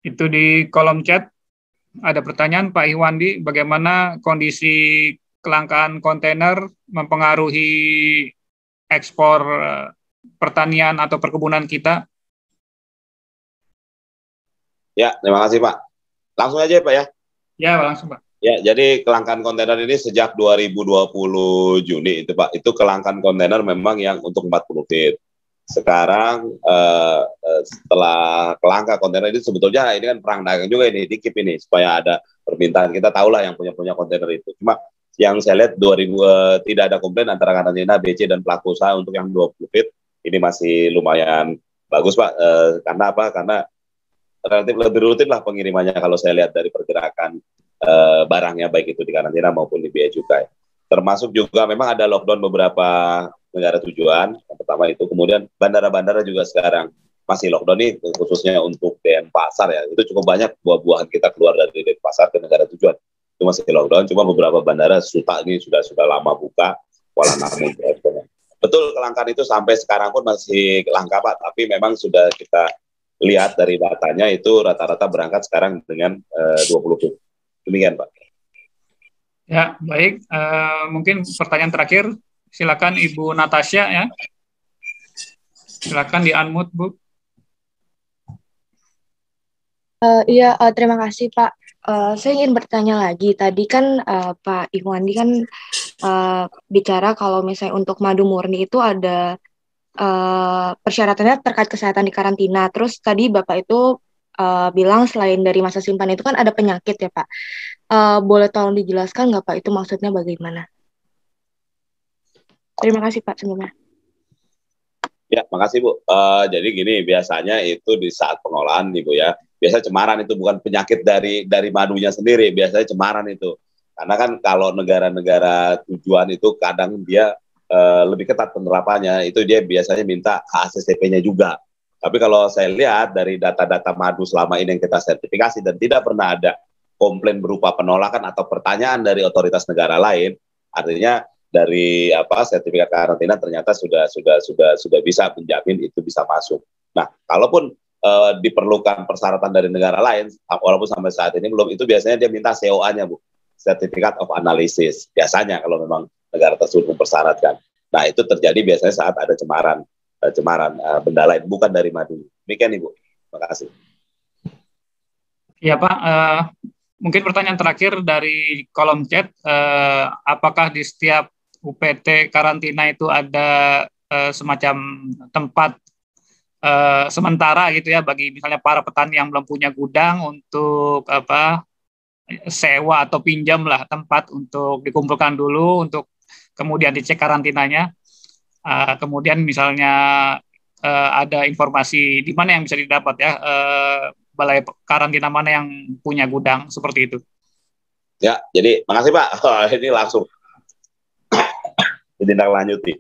Itu di kolom chat ada pertanyaan Pak Iwandi, bagaimana kondisi kelangkaan kontainer mempengaruhi ekspor pertanian atau perkebunan kita? Ya, terima kasih Pak. Langsung aja Pak ya. Ya, langsung Pak. Ya, jadi kelangkaan kontainer ini sejak 2020 Juni itu Pak, itu kelangkaan kontainer memang yang untuk 40 feet. Sekarang setelah kelangkaan kontainer ini sebetulnya ini kan perang dagang juga ini, dikip ini supaya ada permintaan. Kita tahulah yang punya kontainer itu. Cuma yang saya lihat tidak ada komplain antara karantina BC dan pelaku usaha untuk yang 20 feet ini masih lumayan bagus Pak. Karena apa? Karena relatif lebih rutin lah pengirimannya kalau saya lihat dari pergerakan barangnya baik itu di karantina maupun di bea cukai. Termasuk juga memang ada lockdown beberapa negara tujuan. Yang pertama itu, kemudian bandara-bandara juga sekarang masih lockdown nih, khususnya untuk Denpasar ya. Itu cukup banyak buah-buahan kita keluar dari Denpasar ke negara tujuan. Itu masih lockdown, cuma beberapa bandara Suta ini sudah lama buka, Kuala Namu. Betul, kelangkaan itu sampai sekarang pun masih langka Pak, tapi memang sudah kita lihat dari datanya itu rata-rata berangkat sekarang dengan 20 feet. Demikian Pak. Ya, baik. Mungkin pertanyaan terakhir, silakan Ibu Natasha ya. Silakan di-unmute, Bu. Terima kasih Pak. Saya ingin bertanya lagi. Tadi kan Pak Iwandi kan bicara kalau misalnya untuk madu murni itu ada persyaratannya terkait kesehatan di karantina. Terus tadi Bapak itu bilang selain dari masa simpan itu kan ada penyakit ya Pak. Boleh tolong dijelaskan nggak Pak itu maksudnya bagaimana? Terima kasih Pak sebelumnya. Ya, makasih Bu. Jadi gini, biasanya itu di saat pengolahan nih Bu ya, biasa cemaran itu bukan penyakit dari madunya sendiri, biasanya cemaran itu. Karena kan kalau negara-negara tujuan itu kadang dia lebih ketat penerapannya, itu dia biasanya minta HACCP-nya juga. Tapi kalau saya lihat dari data-data madu selama ini yang kita sertifikasi dan tidak pernah ada komplain berupa penolakan atau pertanyaan dari otoritas negara lain, artinya dari sertifikat karantina ternyata sudah bisa menjamin itu bisa masuk. Nah, kalaupun diperlukan persyaratan dari negara lain, walaupun sampai saat ini belum, itu biasanya dia minta COA-nya Bu, Certificate of Analysis. Biasanya kalau memang negara tersebut mempersyaratkan. Nah, itu terjadi biasanya saat ada cemaran benda lain, bukan dari madu. Demikian Ibu. Terima kasih. Ya Pak, mungkin pertanyaan terakhir dari kolom chat, apakah di setiap UPT karantina itu ada semacam tempat sementara gitu ya bagi misalnya para petani yang belum punya gudang untuk sewa atau pinjam lah tempat untuk dikumpulkan dulu untuk kemudian dicek karantinanya. Kemudian misalnya ada informasi di mana yang bisa didapat ya, balai karantina mana yang punya gudang seperti itu. Ya, jadi makasih Pak. Ini langsung ditindaklanjuti.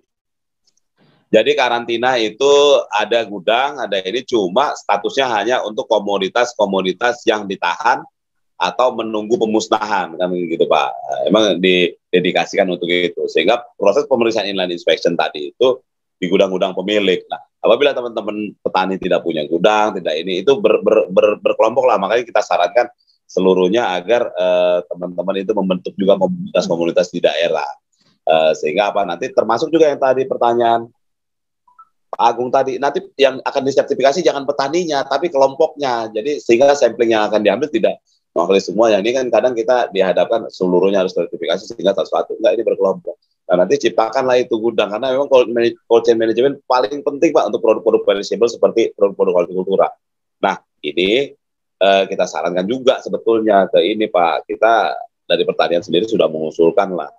Jadi karantina itu ada gudang, ada ini, cuma statusnya hanya untuk komoditas-komoditas yang ditahan atau menunggu pemusnahan, kan gitu Pak. Emang didedikasikan untuk itu. Sehingga proses pemeriksaan inline inspection tadi itu di gudang-gudang pemilik. Nah, apabila teman-teman petani tidak punya gudang, tidak ini, itu berkelompok lah. Makanya kita sarankan seluruhnya agar teman-teman itu membentuk juga komunitas-komunitas di daerah. Sehingga nanti termasuk juga yang tadi pertanyaan Pak Agung tadi, nanti yang akan disertifikasi jangan petaninya, tapi kelompoknya. Jadi sehingga sampling yang akan diambil tidak mewakili semua. Yang ini kan kadang kita dihadapkan seluruhnya harus sertifikasi sehingga satu-satu. Enggak, ini berkelompok. Nah, nanti ciptakanlah itu gudang, karena memang cold chain management paling penting Pak untuk produk-produk perishable seperti produk-produk hortikultura. Nah, ini kita sarankan juga sebetulnya ke ini Pak, kita dari pertanian sendiri sudah mengusulkan lah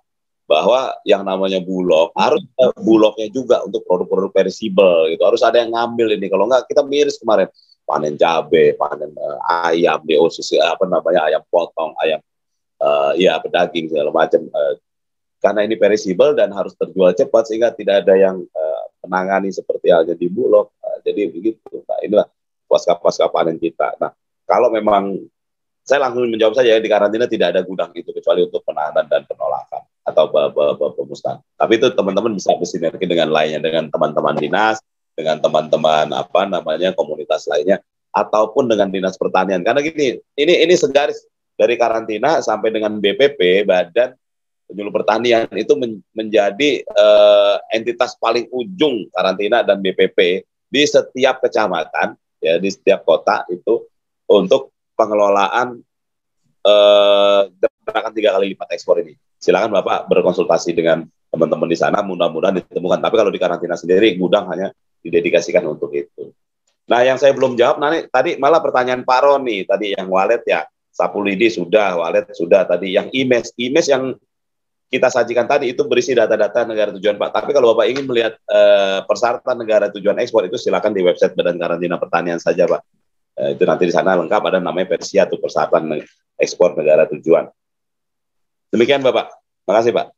bahwa yang namanya bulog harus bulognya juga untuk produk-produk perishable gitu, harus ada yang ngambil ini. Kalau enggak kita miris kemarin panen cabai, panen ayam di OCC, ayam potong, ayam pedaging segala macam, karena ini perishable dan harus terjual cepat sehingga tidak ada yang menangani seperti halnya di bulog. Jadi begitu Pak, inilah pasca panen kita. Nah, kalau memang saya langsung menjawab saja, di karantina tidak ada gudang itu kecuali untuk penahanan dan penolakan atau pemusnahan. Tapi itu teman-teman bisa bersinergi dengan lainnya, dengan teman-teman dinas, dengan teman-teman komunitas lainnya, ataupun dengan dinas pertanian. Karena gini, ini segaris dari karantina sampai dengan BPP, Badan Penyuluh Pertanian, itu menjadi entitas paling ujung karantina dan BPP di setiap kecamatan, ya di setiap kota itu untuk pengelolaan gerakan 3 kali lipat ekspor ini. Silakan Bapak berkonsultasi dengan teman-teman di sana, mudah-mudahan ditemukan. Tapi kalau di karantina sendiri, gudang hanya didedikasikan untuk itu. Nah, yang saya belum jawab tadi malah pertanyaan Pak Roni tadi yang walet ya, sapu lidi sudah, walet sudah tadi, yang IMES yang kita sajikan tadi itu berisi data-data negara tujuan Pak. Tapi kalau Bapak ingin melihat persyaratan negara tujuan ekspor itu silakan di website Badan Karantina Pertanian saja Pak. Itu nanti di sana lengkap, ada namanya Persia atau persyaratan ekspor negara tujuan. Demikian Bapak. Makasih Pak.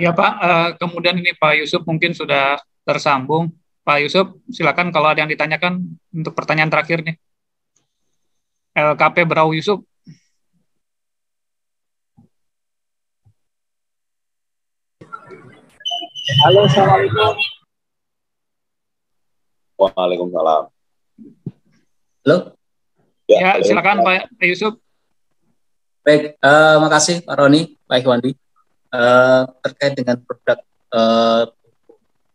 Ya Pak, kemudian ini Pak Yusuf mungkin sudah tersambung. Pak Yusuf, silakan kalau ada yang ditanyakan untuk pertanyaan terakhir nih. LKP Brau Yusuf. Halo, Assalamualaikum. Waalaikumsalam. Halo. Ya, silakan Pak Yusuf. Baik, makasih Pak Roni, Pak Ikhwandi. Terkait dengan produk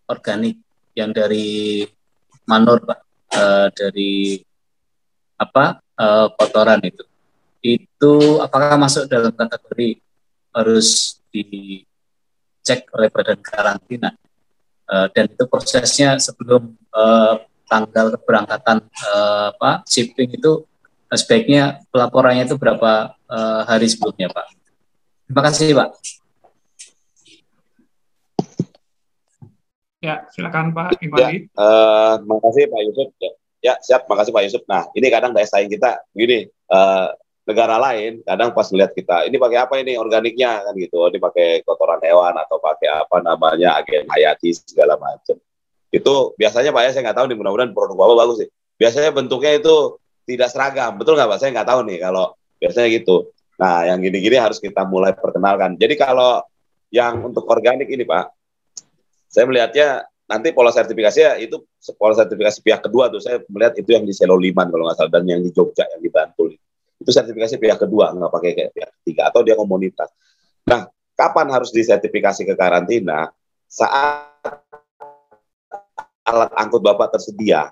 organik yang dari manur Pak, dari kotoran itu apakah masuk dalam kategori harus dicek oleh Badan Karantina, dan itu prosesnya sebelum tanggal keberangkatan shipping itu sebaiknya pelaporannya itu berapa hari sebelumnya Pak? Terima kasih Pak. Ya, silakan Pak Ikhwandi. Makasih Pak Yusuf. Ya, siap. Makasih Pak Yusuf. Nah, ini kadang daya saing kita begini, negara lain kadang pas melihat kita, ini pakai apa ini organiknya kan gitu, ini pakai kotoran hewan atau pakai agen hayati segala macam. Itu biasanya Pak ya, saya nggak tahu nih, mudah-mudahan produk Bapak bagus sih. Biasanya bentuknya itu tidak seragam, betul nggak Pak? Saya nggak tahu nih kalau biasanya gitu. Nah, yang gini-gini harus kita mulai perkenalkan. Jadi kalau yang untuk organik ini Pak, saya melihatnya nanti pola sertifikasi ya, itu pola sertifikasi pihak kedua tuh, saya melihat itu yang di Selo Liman kalau nggak salah, dan yang di Jogja, yang di Bantul. Itu sertifikasi pihak kedua, nggak pakai kayak pihak ketiga, atau dia komunitas. Nah, kapan harus disertifikasi ke karantina? Saat alat angkut Bapak tersedia.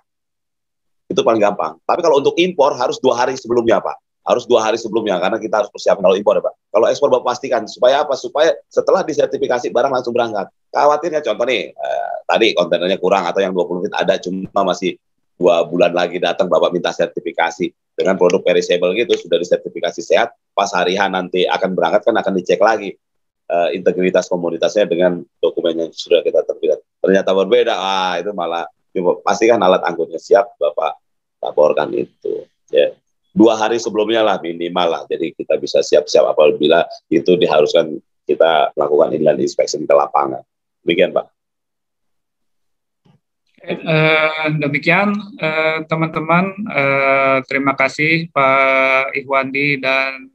Itu paling gampang. Tapi kalau untuk impor harus 2 hari sebelumnya Pak. harus 2 hari sebelumnya karena kita harus persiapan kalau impor ya Pak. Kalau ekspor Bapak pastikan supaya apa? Supaya setelah disertifikasi barang langsung berangkat. Khawatirnya contoh nih, tadi kontainernya kurang atau yang 20 feet ada cuma masih 2 bulan lagi datang Bapak minta sertifikasi dengan produk perishable gitu sudah disertifikasi sehat, pas hari H nanti akan berangkat kan akan dicek lagi integritas komoditasnya dengan dokumen yang sudah kita terbitkan. Ternyata berbeda, itu malah pastikan alat angkutnya siap Bapak laporkan itu. Ya. 2 hari sebelumnya lah minimal lah, jadi kita bisa siap-siap apabila itu diharuskan kita melakukan inland inspection ke lapangan. Demikian Pak. Demikian teman-teman, terima kasih Pak Ihwandi dan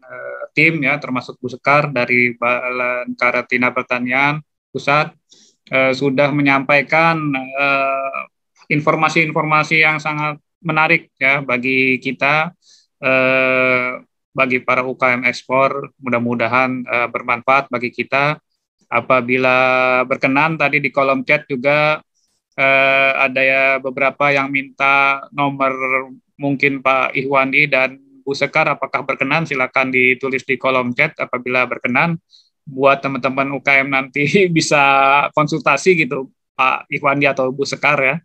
tim ya, termasuk Bu Sekar dari Badan Karantina Pertanian Pusat sudah menyampaikan informasi-informasi yang sangat menarik ya bagi kita, bagi para UKM ekspor. Mudah-mudahan bermanfaat bagi kita. Apabila berkenan, tadi di kolom chat juga ada ya beberapa yang minta nomor mungkin Pak Ihwandi dan Bu Sekar, apakah berkenan? Silakan ditulis di kolom chat apabila berkenan, buat teman-teman UKM nanti bisa konsultasi gitu Pak Ihwandi atau Bu Sekar ya.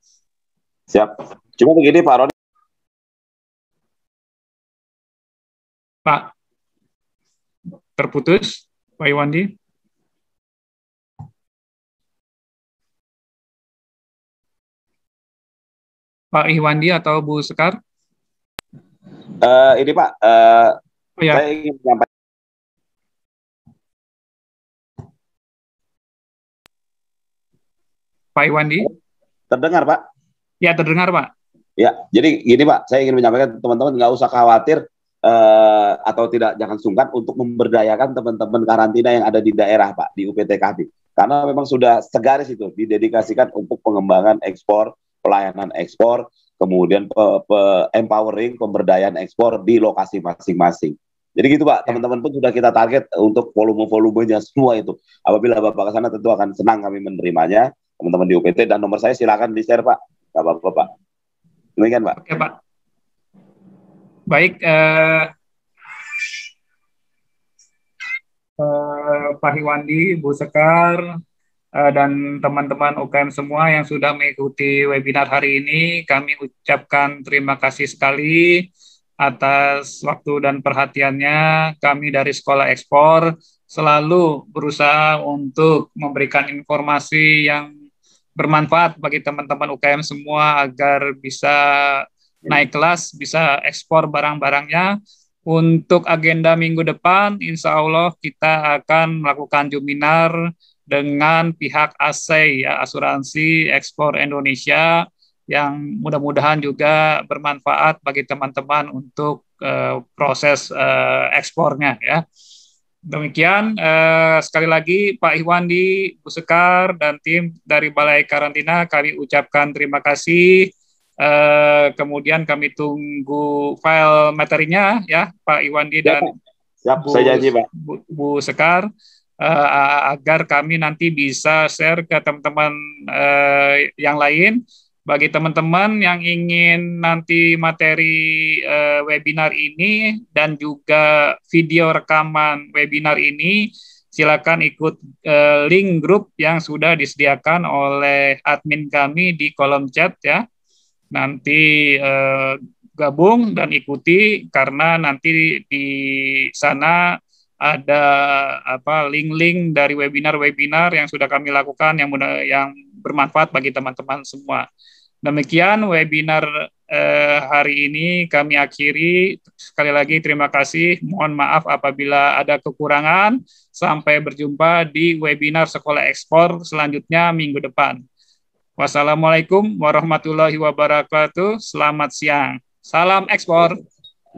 Siap. Cuma begini Pak Roni. Pak, terputus Pak Ihwandi. Pak Ihwandi atau Bu Sekar? Ini Pak, ya. Saya ingin menyampaikan. Pak Ihwandi? Terdengar Pak? Ya, terdengar Pak. Ya, jadi gini Pak, saya ingin menyampaikan teman-teman nggak usah khawatir atau jangan sungkan untuk memberdayakan teman-teman karantina yang ada di daerah Pak, di UPTKB. Karena memang sudah segaris itu, didedikasikan untuk pengembangan ekspor, pelayanan ekspor, kemudian empowering, pemberdayaan ekspor di lokasi masing-masing. Jadi gitu Pak, teman-teman pun sudah kita target untuk volume-volumenya semua itu. Apabila Bapak ke sana tentu akan senang kami menerimanya, teman-teman di UPT, dan nomor saya silakan di-share Pak. Nggak apa-apa Pak. Demikian Pak. Oke Pak. Baik, Pak Ihwandi, Bu Sekar, dan teman-teman UKM semua yang sudah mengikuti webinar hari ini, kami ucapkan terima kasih sekali atas waktu dan perhatiannya. Kami dari Sekolah Ekspor selalu berusaha untuk memberikan informasi yang bermanfaat bagi teman-teman UKM semua agar bisa naik kelas, bisa ekspor barang-barangnya. Untuk agenda minggu depan, insya Allah kita akan melakukan juminar dengan pihak ASEI, ya, Asuransi Ekspor Indonesia, yang mudah-mudahan juga bermanfaat bagi teman-teman untuk proses ekspornya. Ya. Demikian, sekali lagi Pak Ihwandi, Bu Sekar, dan tim dari Balai Karantina, kami ucapkan terima kasih. Kemudian kami tunggu file materinya ya Pak Ihwandi dan Siap, saya janji Pak. Bu Sekar, agar kami nanti bisa share ke teman-teman yang lain. Bagi teman-teman yang ingin nanti materi webinar ini dan juga video rekaman webinar ini, silakan ikut link grup yang sudah disediakan oleh admin kami di kolom chat ya. Nanti gabung dan ikuti, karena nanti di sana ada link-link dari webinar-webinar yang sudah kami lakukan yang bermanfaat bagi teman-teman semua. Demikian webinar hari ini kami akhiri. Sekali lagi terima kasih. Mohon maaf apabila ada kekurangan. Sampai berjumpa di webinar Sekolah Ekspor selanjutnya minggu depan. Wassalamualaikum warahmatullahi wabarakatuh. Selamat siang. Salam ekspor.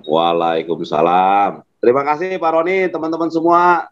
Waalaikumsalam. Terima kasih Pak Roni, teman-teman semua.